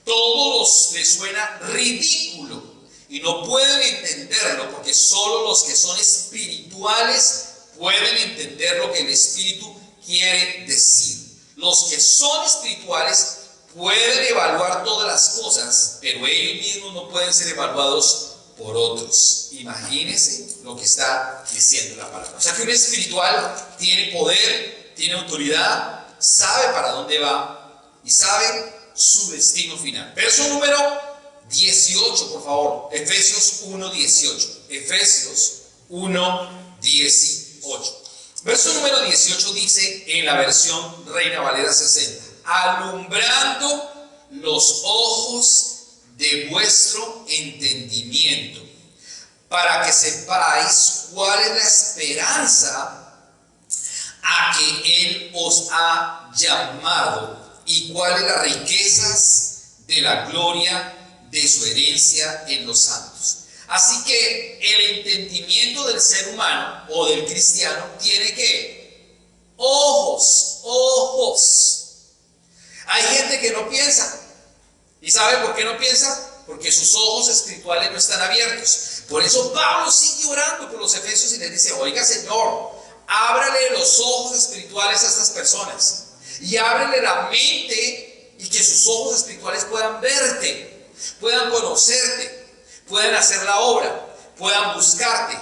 Todos les suena ridículo y no pueden entenderlo, porque solo los que son espirituales pueden entender lo que el Espíritu quiere decir. Los que son espirituales pueden evaluar todas las cosas, pero ellos mismos no pueden ser evaluados por otros. Imagínense lo que está diciendo la palabra. O sea que un espiritual tiene poder, tiene autoridad, sabe para dónde va y sabe su destino final. Verso número 18, por favor. Efesios 1:18. Efesios 1:18. Verso número 18 dice en la versión Reina Valera 60: alumbrando los ojos de vuestro entendimiento, para que sepáis cuál es la esperanza a que Él os ha llamado y cuáles las riquezas de la gloria de su herencia en los santos. Así que el entendimiento del ser humano o del cristiano tiene que ojos. Hay gente que no piensa. ¿Y sabe por qué no piensa? Porque sus ojos espirituales no están abiertos. Por eso Pablo sigue orando por los efesios y les dice: oiga, Señor, ábrale los ojos espirituales a estas personas y ábrele la mente, y que sus ojos espirituales puedan verte, puedan conocerte, puedan hacer la obra, puedan buscarte,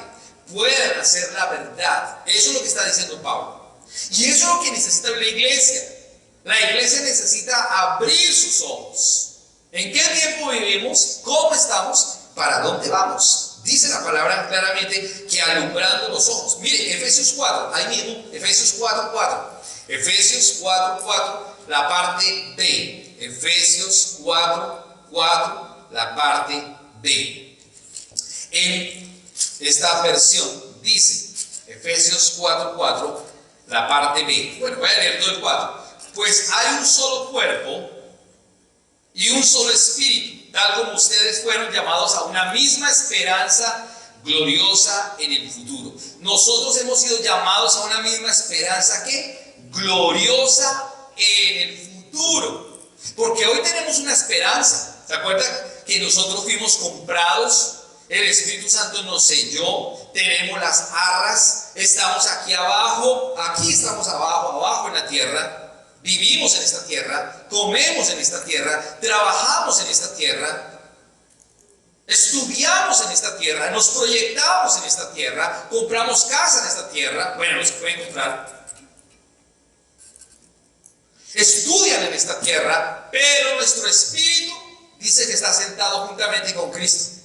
puedan hacer la verdad. Eso es lo que está diciendo Pablo. Y eso es lo que necesita la iglesia. La iglesia necesita abrir sus ojos. ¿En qué tiempo vivimos? ¿Cómo estamos? ¿Para dónde vamos? Dice la palabra claramente que alumbrando los ojos. Mire, Efesios 4, ahí mismo, Efesios 4:4. Efesios 4:4, la parte B. Efesios 4:4, la parte B. En esta versión dice, Efesios 4:4, la parte B. Bueno, voy a leer todo el 4. Pues hay un solo cuerpo y un solo espíritu, tal como ustedes fueron llamados a una misma esperanza gloriosa en el futuro. Nosotros hemos sido llamados a una misma esperanza que gloriosa en el futuro, porque hoy tenemos una esperanza. ¿Se acuerdan que nosotros fuimos comprados? El Espíritu Santo nos selló, tenemos las arras, estamos aquí abajo, aquí estamos abajo en la tierra. vivimos en esta tierra, comemos en esta tierra, trabajamos en esta tierra, estudiamos en esta tierra, nos proyectamos en esta tierra, compramos casa en esta tierra, bueno, no se pueden comprar, estudian en esta tierra, pero nuestro espíritu dice que está sentado juntamente con Cristo.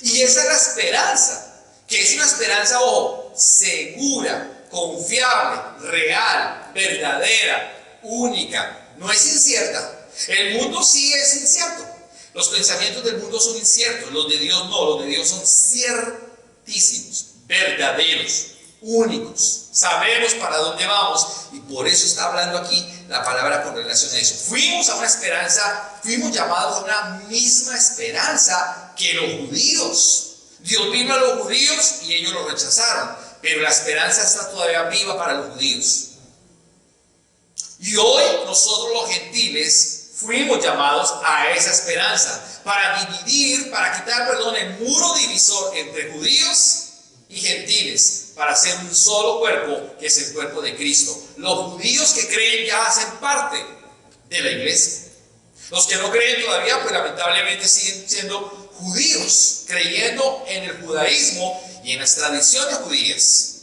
Y esa es la esperanza, que es una esperanza, ojo, segura, confiable, real, verdadera, única, no es incierta. El mundo sí es incierto. Los pensamientos del mundo son inciertos, los de Dios no, los de Dios son ciertísimos, verdaderos, únicos. Sabemos para dónde vamos y por eso está hablando aquí la palabra con relación a eso. Fuimos a una esperanza, fuimos llamados a una misma esperanza que los judíos. Dios vino a los judíos y ellos lo rechazaron, pero la esperanza está todavía viva para los judíos. Y hoy nosotros los gentiles fuimos llamados a esa esperanza para dividir, para quitar, el muro divisor entre judíos y gentiles, para hacer un solo cuerpo, que es el cuerpo de Cristo. Los judíos que creen ya hacen parte de la iglesia. Los que no creen todavía, pues lamentablemente siguen siendo judíos, creyendo en el judaísmo y en las tradiciones judías.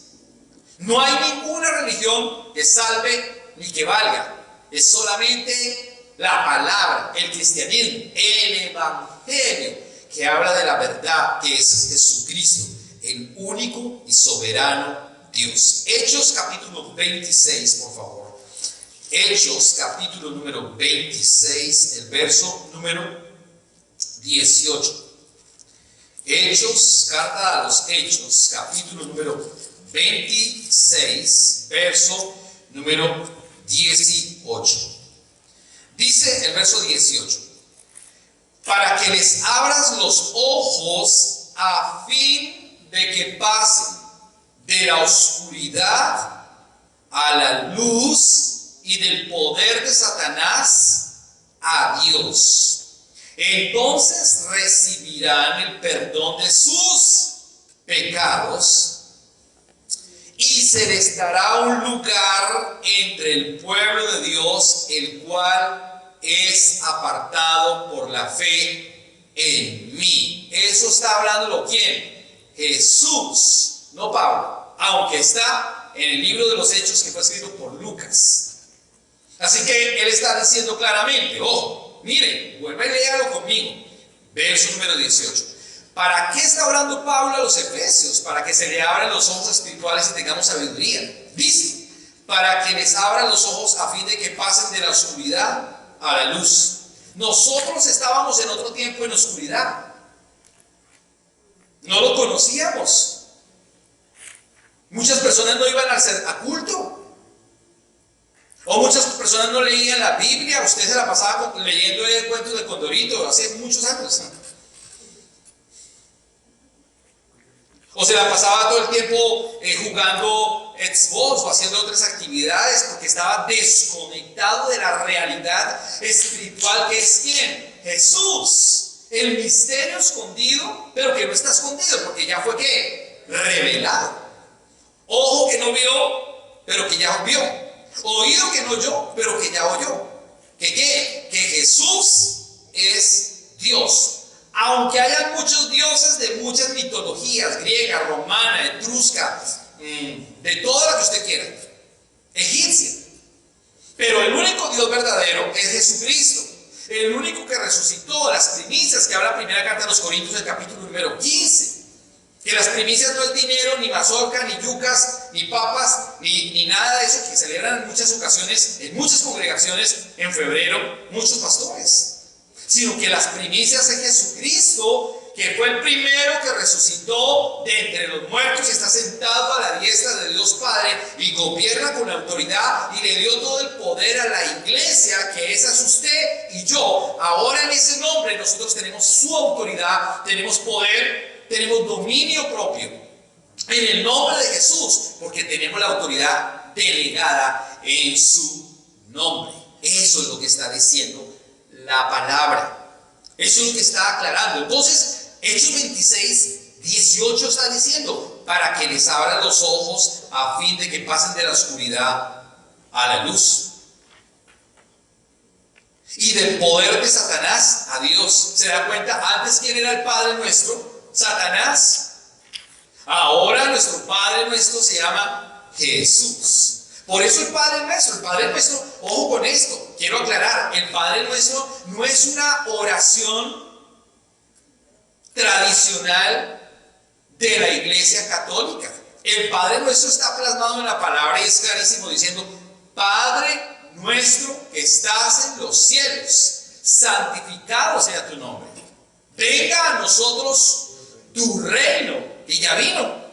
No hay ninguna religión que salve ni que valga. Es solamente la palabra, el cristianismo, el evangelio, que habla de la verdad, que es Jesucristo, el único y soberano Dios. Hechos capítulo 26, por favor. Hechos capítulo número 26, el verso número 18. Hechos, carta a los Hechos, capítulo número 26, verso número 18. Dice el verso 18: para que les abras los ojos a fin de que pasen de la oscuridad a la luz y del poder de Satanás a Dios. Entonces recibirán el perdón de sus pecados y se les dará un lugar entre el pueblo de Dios, el cual es apartado por la fe en mí. Eso está hablando ¿quién? Jesús, no Pablo, aunque está en el libro de los Hechos que fue escrito por Lucas. Así que él está diciendo claramente, ojo, miren, vuelve y léalo conmigo. Verso número 18. ¿Para qué está orando Pablo a los efesios? Para que se le abran los ojos espirituales y tengamos sabiduría. Dice, para que les abran los ojos a fin de que pasen de la oscuridad a la luz. Nosotros estábamos en otro tiempo en oscuridad. No lo conocíamos. Muchas personas no iban a culto. O muchas personas no leían la Biblia. Usted se la pasaba leyendo el cuento de Condorito hace muchos años. O se la pasaba todo el tiempo jugando Xbox o haciendo otras actividades porque estaba desconectado de la realidad espiritual que es ¿quién? Jesús. El misterio escondido, pero que no está escondido porque ya fue ¿qué? Revelado. Ojo que no vio, pero que ya vio. Oído que no oyó, pero que ya oyó. ¿Que qué? Que Jesús es Dios. Aunque haya muchos dioses de muchas mitologías, griega, romana, etrusca, de toda la que usted quiera, egipcia, pero el único Dios verdadero es Jesucristo, el único que resucitó. Las primicias que habla la primera carta de los Corintios, el capítulo número 15, que las primicias no es dinero, ni mazorca, ni yucas, ni papas, ni nada de eso que celebran en muchas ocasiones, en muchas congregaciones en febrero, muchos pastores, sino que las primicias es Jesucristo, que fue el primero que resucitó de entre los muertos y está sentado a la diestra de Dios Padre y gobierna con autoridad y le dio todo el poder a la iglesia, que esa es usted y yo. Ahora en ese nombre nosotros tenemos su autoridad, tenemos poder, tenemos dominio propio en el nombre de Jesús, porque tenemos la autoridad delegada en su nombre. Eso es lo que está diciendo la palabra. Eso es lo que está aclarando. Entonces, Hechos 26, 18 está diciendo, para que les abran los ojos a fin de que pasen de la oscuridad a la luz. y del poder de Satanás a Dios. ¿Se da cuenta? Antes, ¿quién era el Padre nuestro? Satanás. Ahora nuestro Padre nuestro se llama Jesús. Por eso el Padre nuestro, ojo con esto, quiero aclarar, el Padre nuestro no es una oración tradicional de la Iglesia Católica. El Padre nuestro está plasmado en la palabra y es clarísimo diciendo: Padre nuestro que estás en los cielos, santificado sea tu nombre. Venga a nosotros tu reino, y ya vino.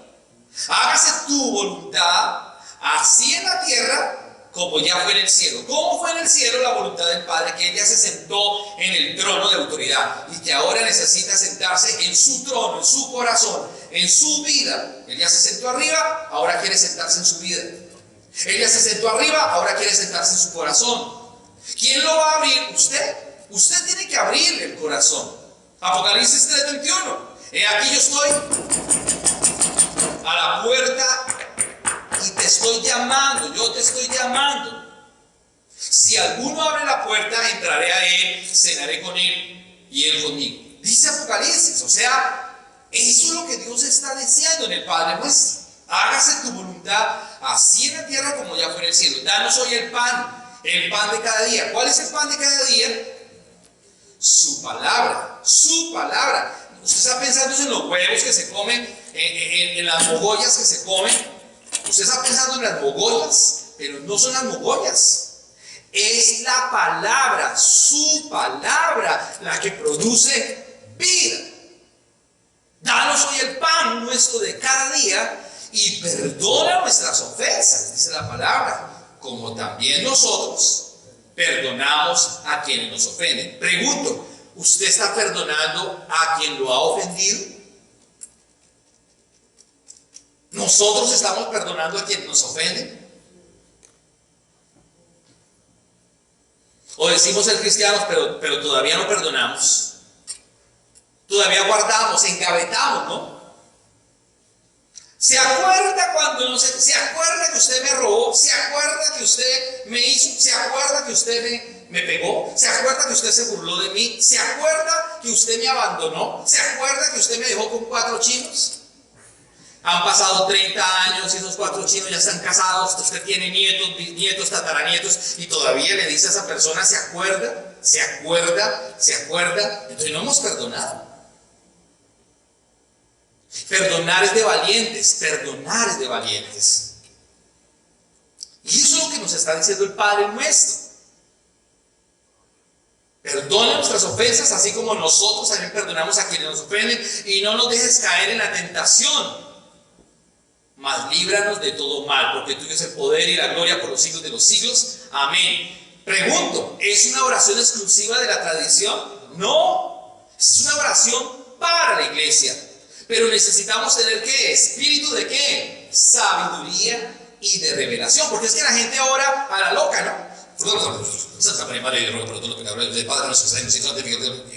Hágase tu voluntad, así en la tierra como ya fue en el cielo. ¿Cómo fue en el cielo la voluntad del Padre? Que Él ya se sentó en el trono de autoridad y que ahora necesita sentarse en su trono, en su corazón, en su vida. Él ya se sentó arriba, ahora quiere sentarse en su vida. Él ya se sentó arriba, ahora quiere sentarse en su corazón. ¿Quién lo va a abrir? Usted. Usted tiene que abrir el corazón. Apocalipsis 3:21. Aquí yo estoy a la puerta y te estoy llamando, yo te estoy llamando. Si alguno abre la puerta, entraré a él, cenaré con él y él conmigo. Dice Apocalipsis, o sea, eso es lo que Dios está deseando en el Padre nuestro. Hágase tu voluntad, así en la tierra como ya fue en el cielo. Danos hoy el pan de cada día. ¿Cuál es el pan de cada día? Su palabra, su palabra. Usted está pensando en los huevos que se comen, en las mogollas que se comen. Usted está pensando en las mogollas, pero no son las mogollas. Es la palabra, su palabra, la que produce vida. Danos hoy el pan nuestro de cada día y perdona nuestras ofensas, dice la palabra, como también nosotros perdonamos a quienes nos ofenden. Pregunto, ¿usted está perdonando a quien lo ha ofendido? ¿Nosotros estamos perdonando a quienes nos ofenden? ¿O decimos ser cristianos pero todavía no perdonamos? Todavía guardamos, engavetamos, ¿no? ¿Se acuerda cuando no se acuerda que usted me robó? ¿Se acuerda que usted me hizo? ¿Se acuerda que usted me pegó? ¿Se acuerda que usted se burló de mí? ¿Se acuerda que usted me abandonó? ¿Se acuerda que usted me dejó con 4 chinos? Han pasado 30 años y esos 4 chinos ya están casados, usted tiene nietos, bisnietos, tataranietos y todavía le dice a esa persona: ¿se acuerda? ¿Se acuerda? ¿Se acuerda? Entonces no hemos perdonado. Perdonar es de valientes, perdonar es de valientes. Y eso es lo que nos está diciendo el Padre nuestro. Perdona nuestras ofensas, así como nosotros también perdonamos a quienes nos ofenden, y no nos dejes caer en la tentación, mas líbranos de todo mal, porque tuyo es el poder y la gloria por los siglos de los siglos. Amén. Pregunto, ¿es una oración exclusiva de la tradición? No, es una oración para la iglesia. Pero necesitamos tener ¿qué? ¿Espíritu de qué? Sabiduría y de revelación. Porque es que la gente ora a la loca, ¿no? Santa María, Madre de Dios, por todo lo que habla del Padre nuestro,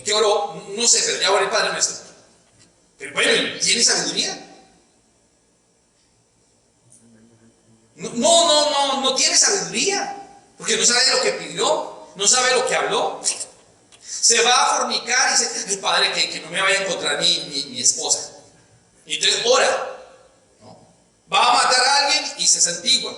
¿qué oró? No sé, pero ya oré el Padre nuestro. Pero bueno, ¿tiene sabiduría? No tiene sabiduría. Porque no sabe lo que pidió, no sabe lo que habló. Se va a fornicar y dice: el Padre, que no me vaya a encontrar mi esposa. Y entonces ora, ¿no? Va a matar a alguien y se santigua.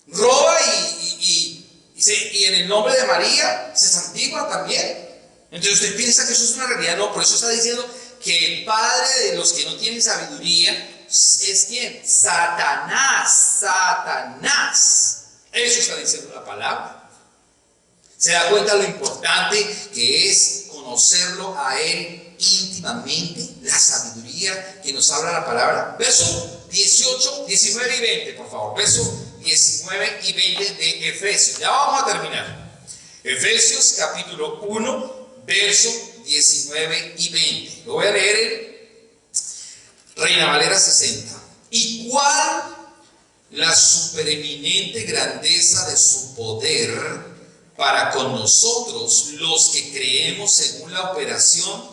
Roba y en el nombre de María se santigua también. Entonces usted piensa que eso es una realidad. No, por eso está diciendo que el padre de los que no tienen sabiduría es ¿quién? Satanás. Satanás. Eso está diciendo la palabra. ¿Se da cuenta lo importante que es conocerlo a Él íntimamente? La sabiduría que nos habla la palabra. Verso 18, 19 y 20, por favor. Verso 19 y 20 de Efesios. Ya vamos a terminar. Efesios capítulo 1, verso 19 y 20. Lo voy a leer en Reina Valera 60. ¿Y cuál la supereminente grandeza de su poder para con nosotros los que creemos según la operación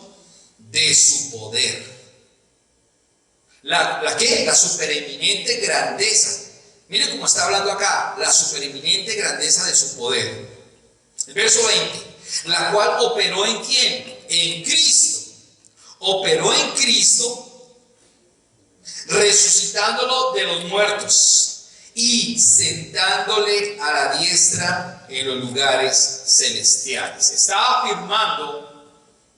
de su poder? ¿La qué? La supereminente grandeza. Mire cómo está hablando acá, la supereminente grandeza de su poder. El verso 20, la cual operó ¿en quién? En Cristo. Operó en Cristo, resucitándolo de los muertos y sentándole a la diestra en los lugares celestiales. Está afirmando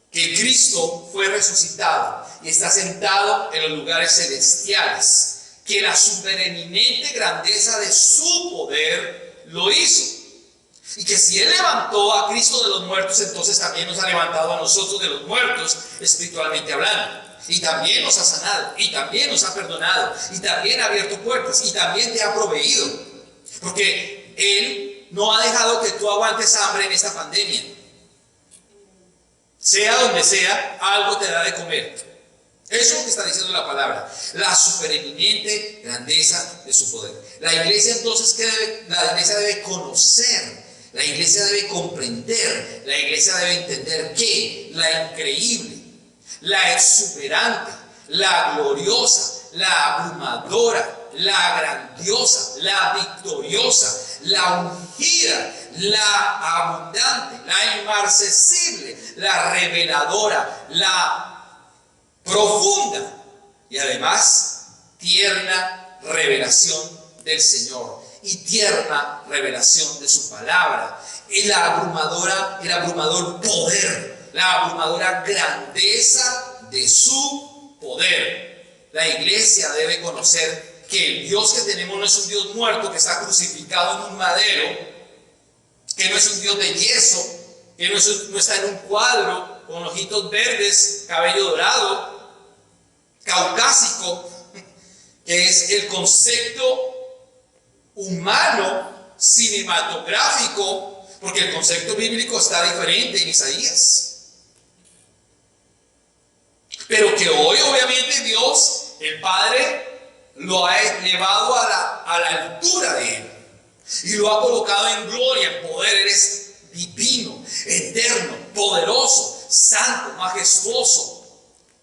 que Cristo fue resucitado y está sentado en los lugares celestiales, que la supereminente grandeza de su poder lo hizo. Y que si Él levantó a Cristo de los muertos, entonces también nos ha levantado a nosotros de los muertos, espiritualmente hablando. Y también nos ha sanado, y también nos ha perdonado, y también ha abierto puertas, y también te ha proveído. Porque Él no ha dejado que tú aguantes hambre en esta pandemia. Sea donde sea, algo te da de comer. Eso es lo que está diciendo la palabra. La supereminente grandeza de su poder. La iglesia entonces, la iglesia debe conocer. La iglesia debe comprender, la iglesia debe entender que la increíble, la exuberante, la gloriosa, la abrumadora, la grandiosa, la victoriosa, la ungida, la abundante, la inmarcesible, la reveladora, la profunda y además tierna revelación del Señor. Y tierna revelación de su palabra, el abrumador poder, la abrumadora grandeza de su poder. La iglesia debe conocer que el Dios que tenemos no es un Dios muerto que está crucificado en un madero, que no es un Dios de yeso, que no está en un cuadro con ojitos verdes, cabello dorado, caucásico, que es el concepto humano, cinematográfico, porque el concepto bíblico está diferente en Isaías. Pero que hoy obviamente Dios, el Padre, lo ha elevado a la altura de Él. Y lo ha colocado en gloria, en poder. Él es divino, eterno, poderoso, santo, majestuoso,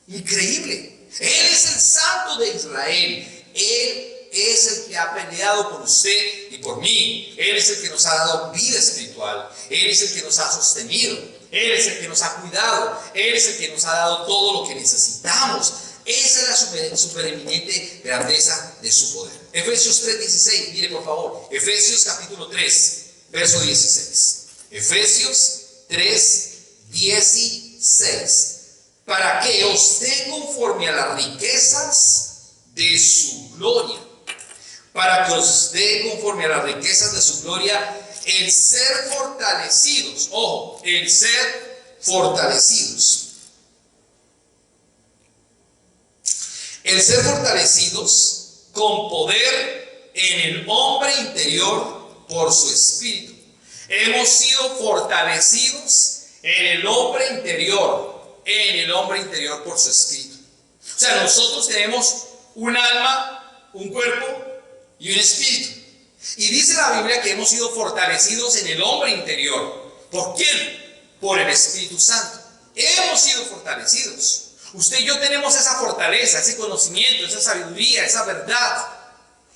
increíble. Él es el Santo de Israel. Él es el que ha peleado por usted y por mí. Él es el que nos ha dado vida espiritual. Él es el que nos ha sostenido. Él es el que nos ha cuidado. Él es el que nos ha dado todo lo que necesitamos. Esa es la supereminente grandeza de su poder. Efesios 3:16, mire por favor. Efesios capítulo 3, verso 16. Efesios 3:16. Para que os dé conforme a las riquezas de su gloria. Para que os dé conforme a las riquezas de su gloria el ser fortalecidos. Ojo, el ser fortalecidos. El ser fortalecidos con poder en el hombre interior por su espíritu. Hemos sido fortalecidos en el hombre interior por su espíritu. O sea, nosotros tenemos un alma, un cuerpo y un espíritu. Y dice la Biblia que hemos sido fortalecidos en el hombre interior. ¿Por quién? Por el Espíritu Santo. Hemos sido fortalecidos. Usted y yo tenemos esa fortaleza, ese conocimiento, esa sabiduría, esa verdad.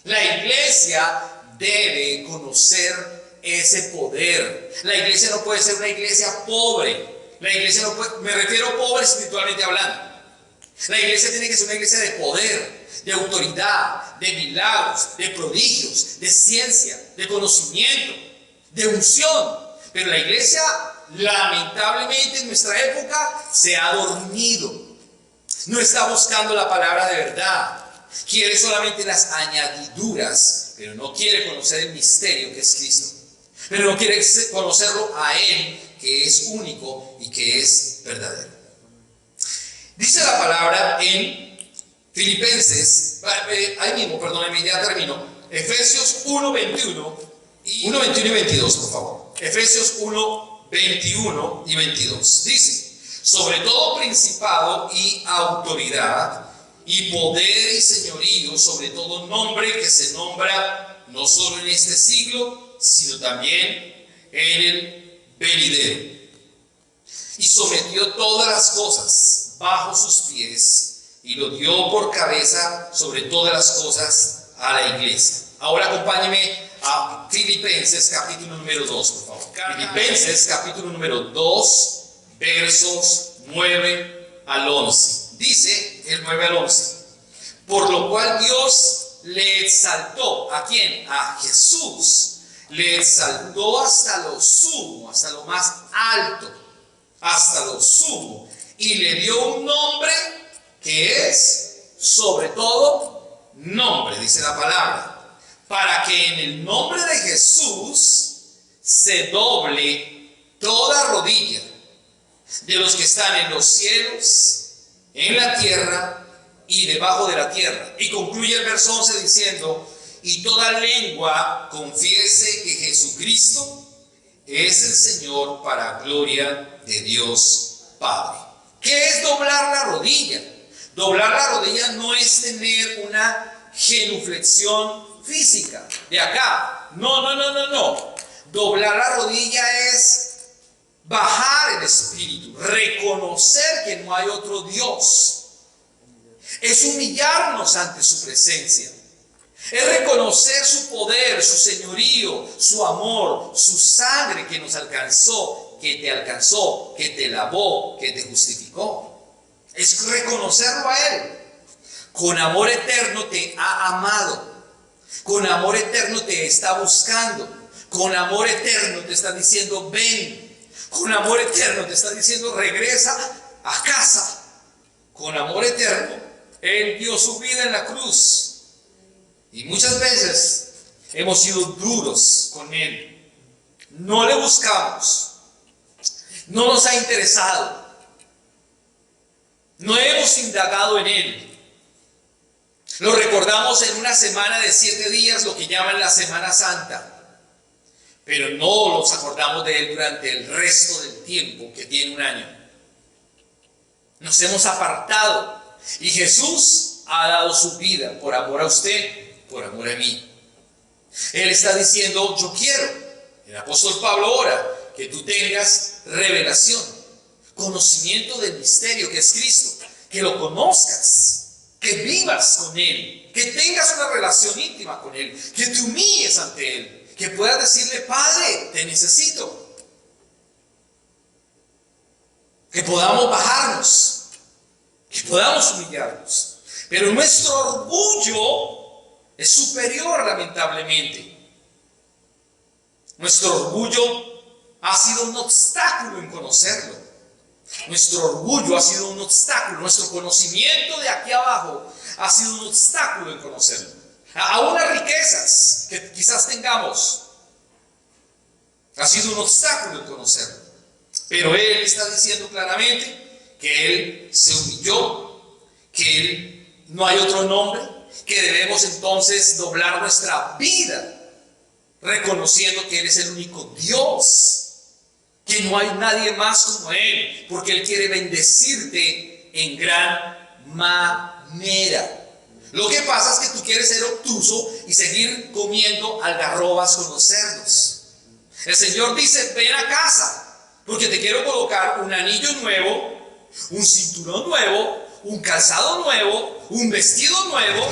La iglesia debe conocer ese poder. La iglesia no puede ser una iglesia pobre. La iglesia no puede, me refiero a pobre espiritualmente hablando. La iglesia tiene que ser una iglesia de poder, de autoridad, de milagros, de prodigios, de ciencia, de conocimiento, de unción. Pero la iglesia, lamentablemente en nuestra época, se ha dormido. No está buscando la palabra de verdad. Quiere solamente las añadiduras, pero no quiere conocer el misterio que es Cristo. Pero no quiere conocerlo a Él, que es único y que es verdadero. Dice la palabra en Filipenses, ahí mismo, perdónenme, ya termino. Efesios 1:21 y 22, por favor. Efesios 1:21 y 22. Dice: sobre todo principado y autoridad, y poder y señorío, sobre todo nombre que se nombra no solo en este siglo, sino también en el venidero. Y sometió todas las cosas bajo sus pies, y lo dio por cabeza sobre todas las cosas a la iglesia. Ahora acompáñeme a Filipenses capítulo número 2, por favor. Filipenses capítulo número 2, versos 9 al 11. Dice el 9 al 11. Por lo cual Dios le exaltó. ¿A quién? A Jesús. Le exaltó hasta lo sumo, hasta lo más alto, hasta lo sumo. Y le dio un nombre que es sobre todo nombre, dice la palabra, para que en el nombre de Jesús se doble toda rodilla de los que están en los cielos, en la tierra y debajo de la tierra. Y concluye el verso 11 diciendo: y toda lengua confiese que Jesucristo es el Señor, para gloria de Dios Padre. ¿Qué es doblar la rodilla? Doblar la rodilla no es tener una genuflexión física de acá. No. Doblar la rodilla es bajar el espíritu, reconocer que no hay otro Dios. Es humillarnos ante su presencia. Es reconocer su poder, su señorío, su amor, su sangre que nos alcanzó, que te lavó, que te justificó. Es reconocerlo a Él. Con amor eterno te ha amado. Con amor eterno te está buscando. Con amor eterno te está diciendo: ven. Con amor eterno te está diciendo: regresa a casa. Con amor eterno Él dio su vida en la cruz. Y muchas veces hemos sido duros con Él. No le buscamos. No nos ha interesado. No hemos indagado en Él. Lo recordamos en una semana de 7 días, lo que llaman la Semana Santa. Pero no nos acordamos de Él durante el resto del tiempo, que tiene un año. Nos hemos apartado. Y Jesús ha dado su vida por amor a usted, por amor a mí. Él está diciendo: yo quiero. El apóstol Pablo ora que tú tengas revelación, conocimiento del misterio que es Cristo, que lo conozcas, que vivas con Él, que tengas una relación íntima con Él, que te humilles ante Él, que puedas decirle: Padre, te necesito. Que podamos bajarnos, que podamos humillarnos. Pero nuestro orgullo es superior, lamentablemente. Nuestro orgullo ha sido un obstáculo en conocerlo. Nuestro orgullo ha sido un obstáculo. Nuestro conocimiento de aquí abajo ha sido un obstáculo en conocerlo. Aún las riquezas que quizás tengamos ha sido un obstáculo en conocerlo. Pero Él está diciendo claramente que Él se humilló, que Él no hay otro nombre, que debemos entonces doblar nuestra vida reconociendo que Él es el único Dios, que no hay nadie más como Él, porque Él quiere bendecirte en gran manera. Lo que pasa es que tú quieres ser obtuso y seguir comiendo algarrobas con los cerdos. El Señor dice: ven a casa, porque te quiero colocar un anillo nuevo, un cinturón nuevo, un calzado nuevo, un vestido nuevo,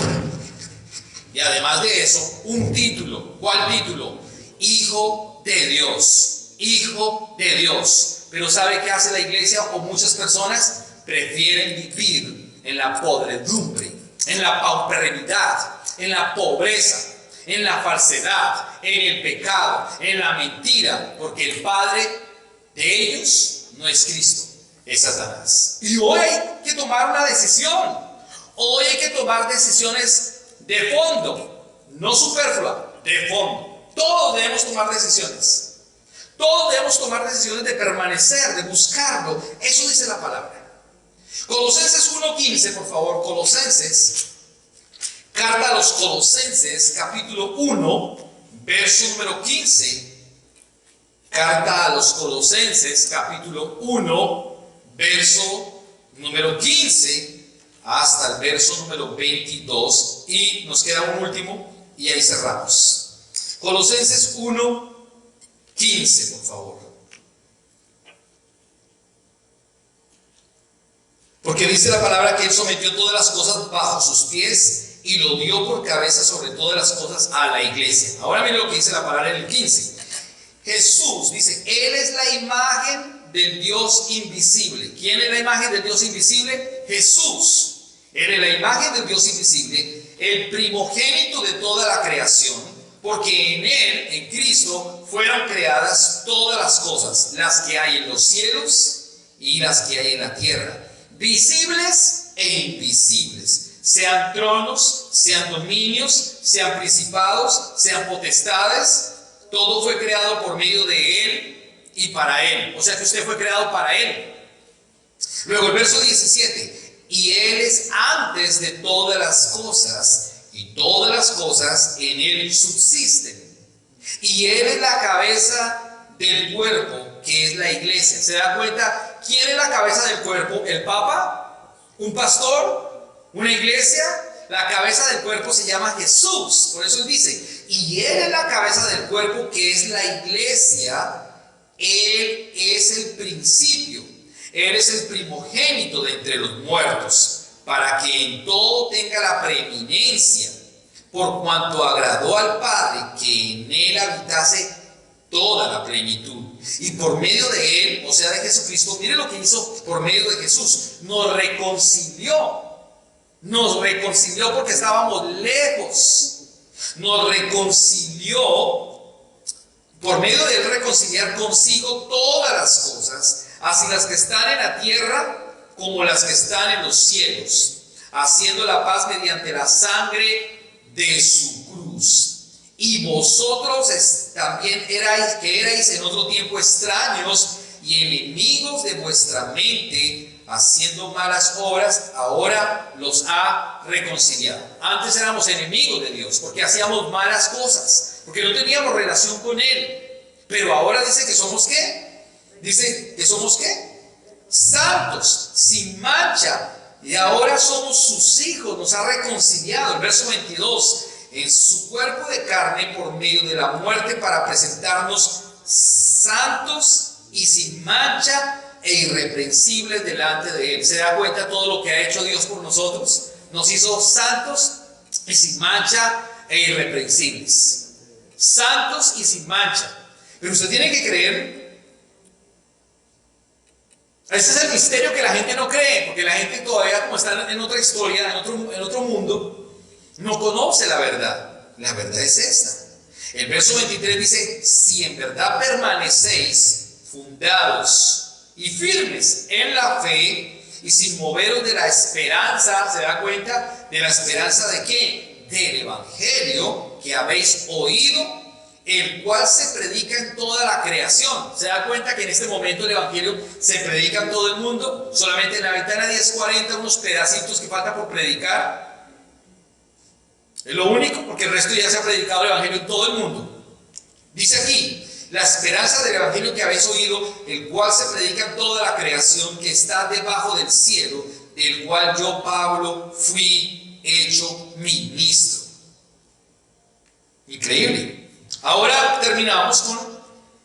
y además de eso, un título. ¿Cuál título? Hijo de Dios. Hijo de Dios. Pero ¿sabe qué hace la iglesia o muchas personas? Prefieren vivir en la podredumbre, en la pauperidad, en la pobreza, en la falsedad, en el pecado, en la mentira, porque el padre de ellos no es Cristo, es Satanás. Y hoy hay que tomar una decisión. Hoy hay que tomar decisiones de fondo, no superflua, de fondo. Todos debemos tomar decisiones. Todos debemos tomar decisiones de permanecer, de buscarlo. Eso dice la palabra. Colosenses 1:15, por favor. Colosenses, carta a los Colosenses, capítulo 1, verso número 15. Carta a los Colosenses, capítulo 1, verso número 15, hasta el verso número 22. Y nos queda un último y ahí cerramos. Colosenses 1:15, por favor. Porque dice la palabra que Él sometió todas las cosas bajo sus pies y lo dio por cabeza sobre todas las cosas a la iglesia. Ahora miren lo que dice la palabra en el 15. Jesús dice, Él es la imagen del Dios invisible. ¿Quién es la imagen del Dios invisible? Jesús. Él es la imagen del Dios invisible, el primogénito de toda la creación, porque en Él, en Cristo, fueron creadas todas las cosas, las que hay en los cielos y las que hay en la tierra, visibles e invisibles, sean tronos, sean dominios, sean principados, sean potestades. Todo fue creado por medio de Él y para Él. O sea que usted fue creado para Él. Luego el verso 17. Y Él es antes de todas las cosas, y todas las cosas en Él subsisten. Y Él es la cabeza del cuerpo, que es la iglesia. ¿Se da cuenta? ¿Quién es la cabeza del cuerpo? ¿El Papa? ¿Un pastor? ¿Una iglesia? La cabeza del cuerpo se llama Jesús. Por eso Él dice, y Él es la cabeza del cuerpo, que es la iglesia. Él es el principio. Él es el primogénito de entre los muertos, para que en todo tenga la preeminencia, por cuanto agradó al Padre que en Él habitase toda la plenitud. Y por medio de Él, o sea de Jesucristo, mire lo que hizo por medio de Jesús, nos reconcilió porque estábamos lejos, nos reconcilió, por medio de Él reconciliar consigo todas las cosas, así las que están en la tierra como las que están en los cielos, haciendo la paz mediante la sangre de su cruz. Y vosotros también erais en otro tiempo extraños y enemigos de vuestra mente, haciendo malas obras, ahora los ha reconciliado. Antes éramos enemigos de Dios porque hacíamos malas cosas, porque no teníamos relación con Él. Pero ahora dice que somos ¿qué? Dice que somos ¿qué? Santos, sin mancha, y ahora somos sus hijos, nos ha reconciliado. El verso 22, en su cuerpo de carne por medio de la muerte, para presentarnos santos y sin mancha e irreprensibles delante de Él. ¿Se da cuenta todo lo que ha hecho Dios por nosotros? Nos hizo santos y sin mancha e irreprensibles. Santos y sin mancha. Pero usted tiene que creer. Ese es el misterio que la gente no cree, porque la gente todavía, como está en otra historia, en otro mundo, no conoce la verdad. La verdad es esta. El verso 23 dice, si en verdad permanecéis fundados y firmes en la fe y sin moveros de la esperanza, ¿se da cuenta? ¿De la esperanza de qué? Del evangelio que habéis oído, el cual se predica en toda la creación. ¿Se da cuenta que en este momento el evangelio se predica en todo el mundo? Solamente en la ventana 1040, unos pedacitos que falta por predicar. Es lo único, porque el resto ya se ha predicado el evangelio en todo el mundo. Dice aquí, la esperanza del evangelio que habéis oído, el cual se predica en toda la creación, que está debajo del cielo, del cual yo, Pablo, fui hecho ministro. Increíble. Ahora terminamos con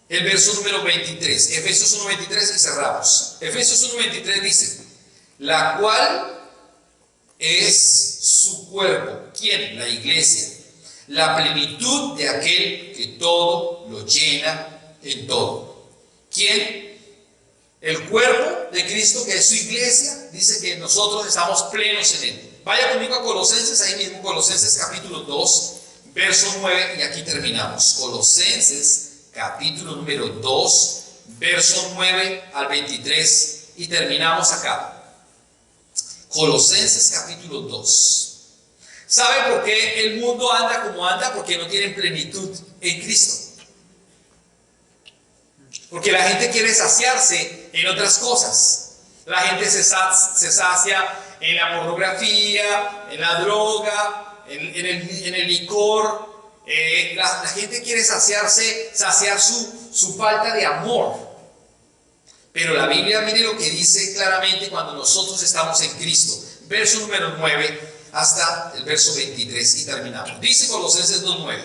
el verso número 23, Efesios 1:23, y cerramos. Efesios 1:23 dice, la cual es su cuerpo. ¿Quién? La iglesia. La plenitud de aquel que todo lo llena en todo. ¿Quién? El cuerpo de Cristo, que es su iglesia, dice que nosotros estamos plenos en Él. Vaya conmigo a Colosenses, ahí mismo, Colosenses capítulo 2, verso 9, y aquí terminamos. Colosenses capítulo número 2, verso 9 al 23, y terminamos acá. Colosenses capítulo 2. ¿Sabe por qué el mundo anda como anda? Porque no tienen plenitud en Cristo. Porque la gente quiere saciarse en otras cosas. La gente se sacia en la pornografía, en la droga, en el licor. La gente quiere saciar su falta de amor. Pero la Biblia, mire lo que dice claramente cuando nosotros estamos en Cristo. Verso número 9 hasta el verso 23 y terminamos. Dice Colosenses 2:9.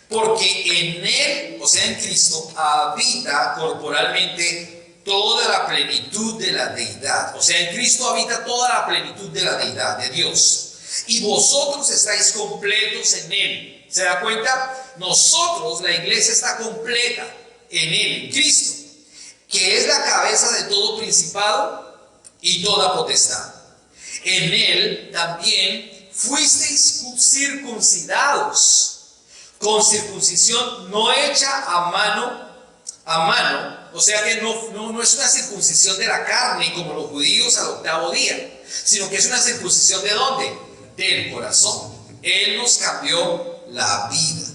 Porque en Él, o sea en Cristo, habita corporalmente toda la plenitud de la deidad. O sea, en Cristo habita toda la plenitud de la deidad de Dios. y vosotros estáis completos en Él. ¿Se da cuenta? Nosotros, la iglesia, está completa en Él, en Cristo, que es la cabeza de todo principado y toda potestad. En Él también fuisteis circuncidados, con circuncisión no hecha a mano, o sea que no es una circuncisión de la carne como los judíos al octavo día, sino que es una circuncisión ¿de dónde? Del corazón. Él nos cambió la vida.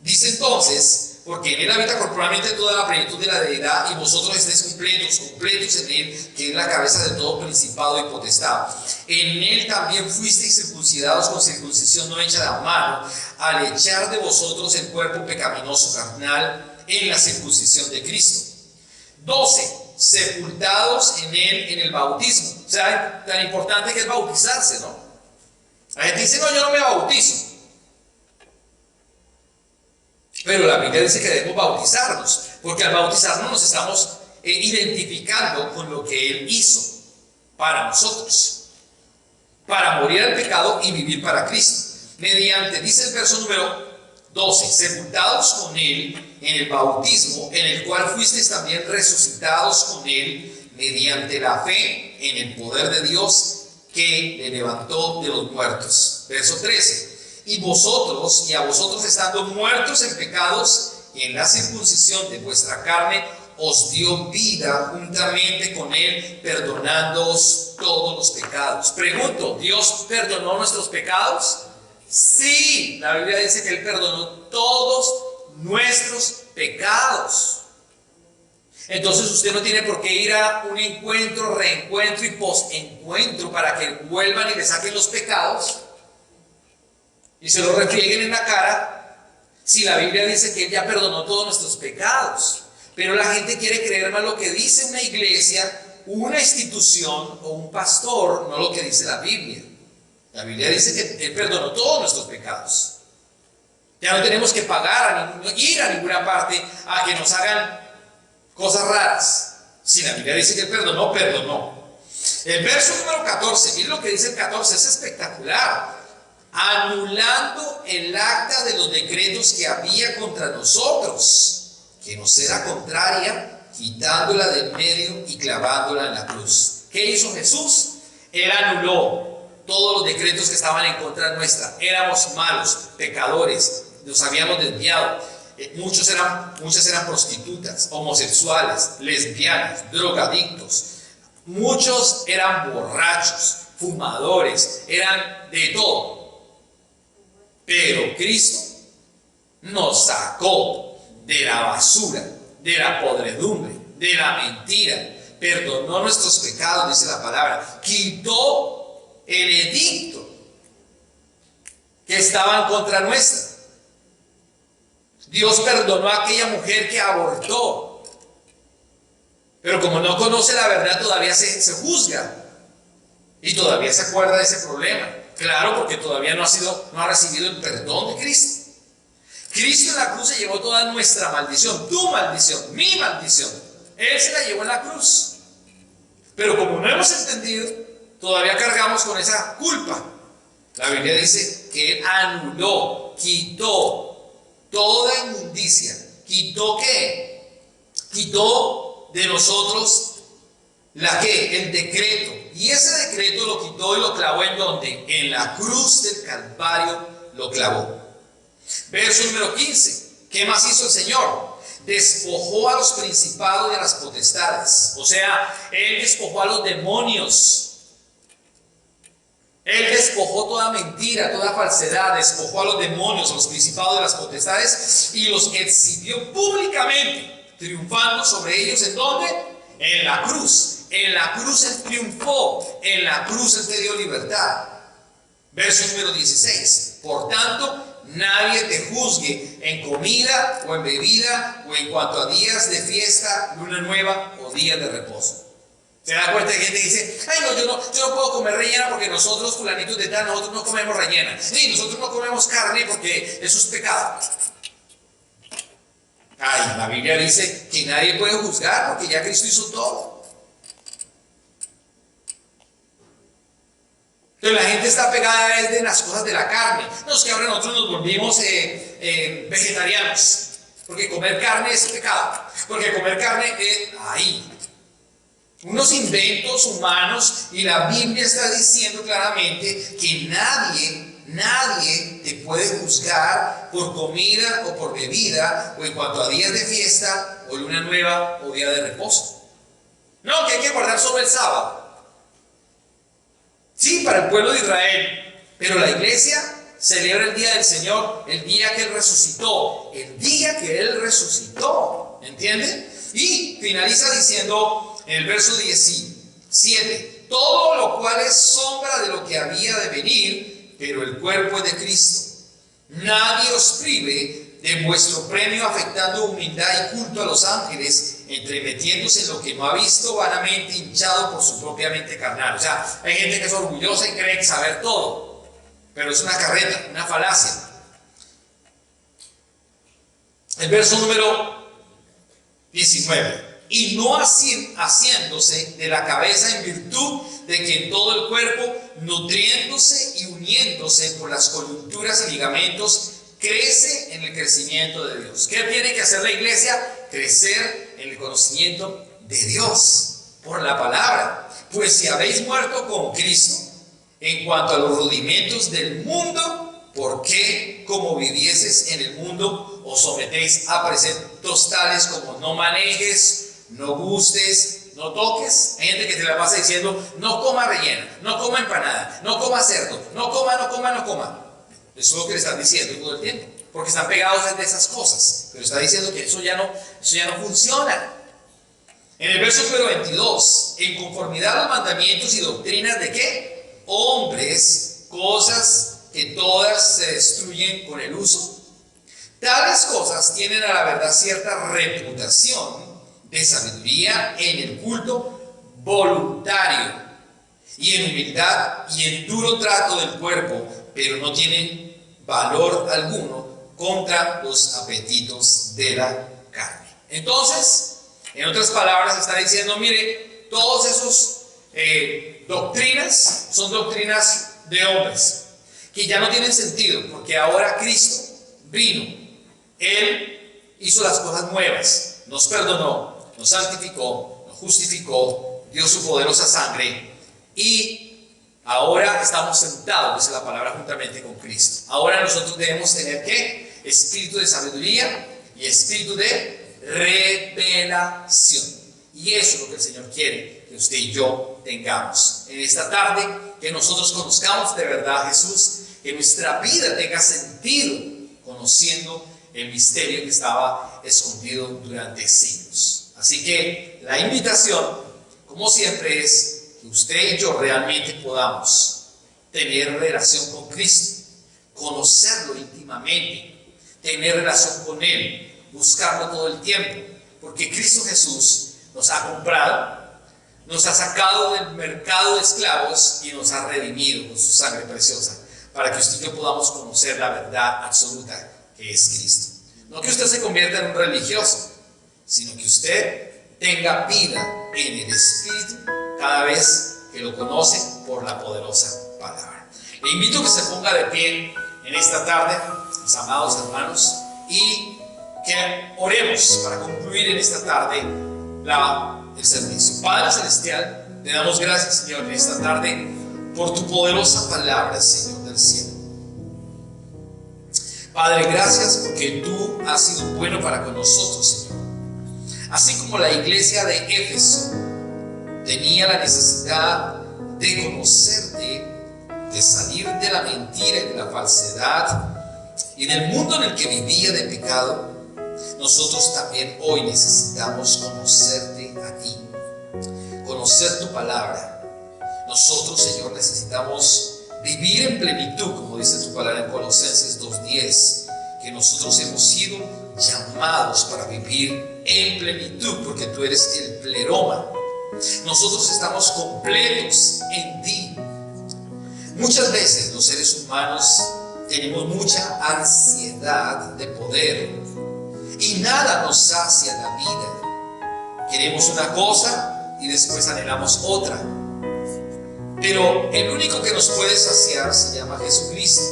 Dice entonces, porque en Él habita corporalmente toda la plenitud de la deidad, y vosotros estáis completos en Él, que es la cabeza de todo principado y potestad. En Él también fuisteis circuncidados con circuncisión no hecha de mano, al echar de vosotros el cuerpo pecaminoso carnal en la circuncisión de Cristo. 12. Sepultados en Él en el bautismo. O sea, tan importante que es bautizarse, ¿no? La gente dice, no, yo no me bautizo. Pero la Biblia dice que debemos bautizarnos, porque al bautizarnos nos estamos identificando con lo que Él hizo para nosotros, para morir al pecado y vivir para Cristo. Mediante, dice el verso número 12, sepultados con Él en el bautismo, en el cual fuisteis también resucitados con Él mediante la fe en el poder de Dios que le levantó de los muertos. Verso 13. Y vosotros, y a vosotros estando muertos en pecados, y en la circuncisión de vuestra carne, os dio vida juntamente con Él, perdonándoos todos los pecados. Pregunto, ¿Dios perdonó nuestros pecados? Sí, la Biblia dice que Él perdonó todos nuestros pecados. Entonces usted no tiene por qué ir a un encuentro, reencuentro y postencuentro para que vuelvan y le saquen los pecados y se lo refrieguen en la cara, si la Biblia dice que Él ya perdonó todos nuestros pecados. Pero la gente quiere creer más lo que dice una iglesia, una institución o un pastor, no lo que dice la Biblia. La Biblia dice que Él perdonó todos nuestros pecados. Ya no tenemos que pagar, ir a ninguna parte a que nos hagan cosas raras. Si la Biblia dice que Él perdonó, perdonó. El verso número 14, miren lo que dice el 14, es espectacular. Anulando el acta de los decretos que había contra nosotros, que nos era contraria, quitándola del medio y clavándola en la cruz. ¿Qué hizo Jesús? Él anuló todos los decretos que estaban en contra nuestra. Éramos malos, pecadores, nos habíamos desviado. Muchas eran prostitutas, homosexuales, lesbianas, drogadictos. Muchos eran borrachos, fumadores, eran de todo. Pero Cristo nos sacó de la basura, de la podredumbre, de la mentira. Perdonó nuestros pecados, dice la palabra. Quitó el edicto que estaba en contra nuestra. Dios perdonó a aquella mujer que abortó. Pero como no conoce la verdad, todavía se juzga. Y todavía se acuerda de ese problema. Claro, porque todavía no ha recibido el perdón de Cristo. Cristo en la cruz se llevó toda nuestra maldición, tu maldición, mi maldición. Él se la llevó en la cruz. Pero como no hemos entendido, todavía cargamos con esa culpa. La Biblia dice que Él anuló, quitó toda inmundicia. ¿Quitó qué? Quitó de nosotros el decreto. Y ese decreto lo quitó y lo clavó ¿en dónde? En la cruz del Calvario lo clavó. Verso número 15. ¿Qué más hizo el Señor? Despojó a los principados y a las potestades. O sea, Él despojó a los demonios. Él despojó toda mentira, toda falsedad. Despojó a los demonios, a los principados y a las potestades, y los exhibió públicamente, triunfando sobre ellos. ¿En dónde? En la cruz. En la cruz Él triunfó. En la cruz Él te dio libertad. Verso número 16. Por tanto, nadie te juzgue en comida o en bebida o en cuanto a días de fiesta, luna nueva o días de reposo. ¿Se da cuenta que gente dice, ay no, yo no puedo comer rellena porque nosotros, fulanitos de tal, nosotros no comemos rellena? Sí, nosotros no comemos carne porque eso es pecado. Ay, la Biblia dice que nadie puede juzgar porque ya Cristo hizo todo. Entonces la gente está pegada desde las cosas de la carne. No, es que ahora nosotros nos volvimos vegetarianos, porque comer carne es pecado, porque comer carne es ahí. Unos inventos humanos, y la Biblia está diciendo claramente que nadie te puede juzgar por comida o por bebida, o en cuanto a días de fiesta, o luna nueva, o día de reposo. No, que hay que guardar solo el sábado. Sí, para el pueblo de Israel, pero la iglesia celebra el día del Señor, el día que Él resucitó, ¿entienden? Y finaliza diciendo en el verso 17, todo lo cual es sombra de lo que había de venir, pero el cuerpo es de Cristo. Nadie os prive de vuestro premio, afectando humildad y culto a los ángeles, entremetiéndose en lo que no ha visto, vanamente hinchado por su propia mente carnal. O sea, hay gente que es orgullosa y cree saber todo, pero es una carreta, una falacia. El verso número 19. Y no así haciéndose de la cabeza, en virtud de que en todo el cuerpo, nutriéndose y uniéndose por las coyunturas y ligamentos, crece en el crecimiento de Dios. ¿Qué tiene que hacer la iglesia? Crecer en el conocimiento de Dios por la palabra. Pues si habéis muerto con Cristo en cuanto a los rudimentos del mundo, ¿por qué, como vivieses en el mundo, os sometéis a preceptos tales como no manejes, no gustes, no toques? Hay gente que te la pasa diciendo: no coma rellena, no coma empanada, no coma cerdo, no coma. Eso es lo que le están diciendo todo el tiempo, porque están pegados de esas cosas. Pero está diciendo que eso ya no funciona. En el verso número 22, en conformidad a los mandamientos y doctrinas de ¿qué? Hombres, cosas que todas se destruyen con el uso. Tales cosas tienen a la verdad cierta reputación de sabiduría en el culto voluntario y en humildad y en duro trato del cuerpo, pero no tienen valor alguno contra los apetitos de la carne. Entonces, en otras palabras, está diciendo: mire, todos esos doctrinas son doctrinas de hombres que ya no tienen sentido, porque ahora Cristo vino. Él hizo las cosas nuevas, nos perdonó, nos santificó, nos justificó, dio su poderosa sangre, y ahora estamos sentados, dice la palabra, juntamente con Cristo. Ahora nosotros debemos tener ¿qué? Espíritu de sabiduría y espíritu de revelación. Y eso es lo que el Señor quiere que usted y yo tengamos en esta tarde, que nosotros conozcamos de verdad a Jesús, que nuestra vida tenga sentido conociendo el misterio que estaba escondido durante siglos. Así que la invitación, como siempre, es que usted y yo realmente podamos tener relación con Cristo, conocerlo íntimamente, tener relación con Él, buscarlo todo el tiempo, porque Cristo Jesús nos ha comprado, nos ha sacado del mercado de esclavos y nos ha redimido con su sangre preciosa, para que usted y yo podamos conocer la verdad absoluta que es Cristo. No que usted se convierta en un religioso, sino que usted tenga vida en el Espíritu cada vez que lo conoce por la poderosa palabra. Le invito a que se ponga de pie en esta tarde, mis amados hermanos, y que oremos para concluir en esta tarde el servicio. Padre Celestial, te damos gracias, Señor, en esta tarde por tu poderosa palabra, Señor del cielo. Padre, gracias porque tú has sido bueno para con nosotros, Señor. Así como la iglesia de Éfeso tenía la necesidad de conocerte, de salir de la mentira y de la falsedad y del mundo en el que vivía de pecado, nosotros también hoy necesitamos conocerte a ti, conocer tu palabra. Nosotros, Señor, necesitamos vivir en plenitud, como dice tu palabra en Colosenses 2:10, que nosotros hemos sido llamados para vivir en plenitud, porque tú eres el pleroma. Nosotros estamos completos en ti. Muchas veces los seres humanos tenemos mucha ansiedad de poder y nada nos sacia la vida. Queremos una cosa y después anhelamos otra. Pero el único que nos puede saciar se llama Jesucristo.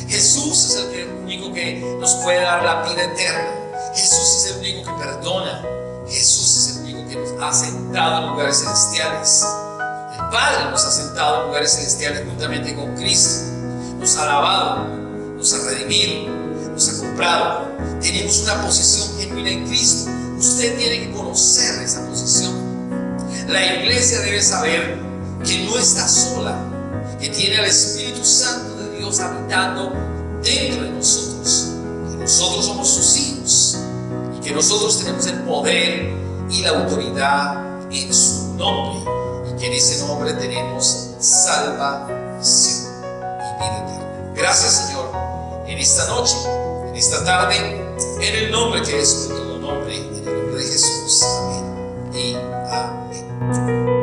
Jesús es el único que nos puede dar la vida eterna. Jesús es el único que perdona. Jesús es el único que nos ha sentado en lugares celestiales. El Padre nos ha sentado en lugares celestiales juntamente con Cristo. Nos ha lavado, nos ha redimido, nos ha comprado. Tenemos una posición genuina en Cristo. Usted tiene que conocer esa posición. La iglesia debe saber que no está sola, que tiene al Espíritu Santo de Dios habitando dentro de nosotros, que nosotros somos sus hijos y que nosotros tenemos el poder y la autoridad en su nombre, y que en ese nombre tenemos salvación y vida eterna. Gracias, Señor, en esta noche, en esta tarde, en el nombre que es sobre todo nombre, en el nombre de Jesús. Amén y amén.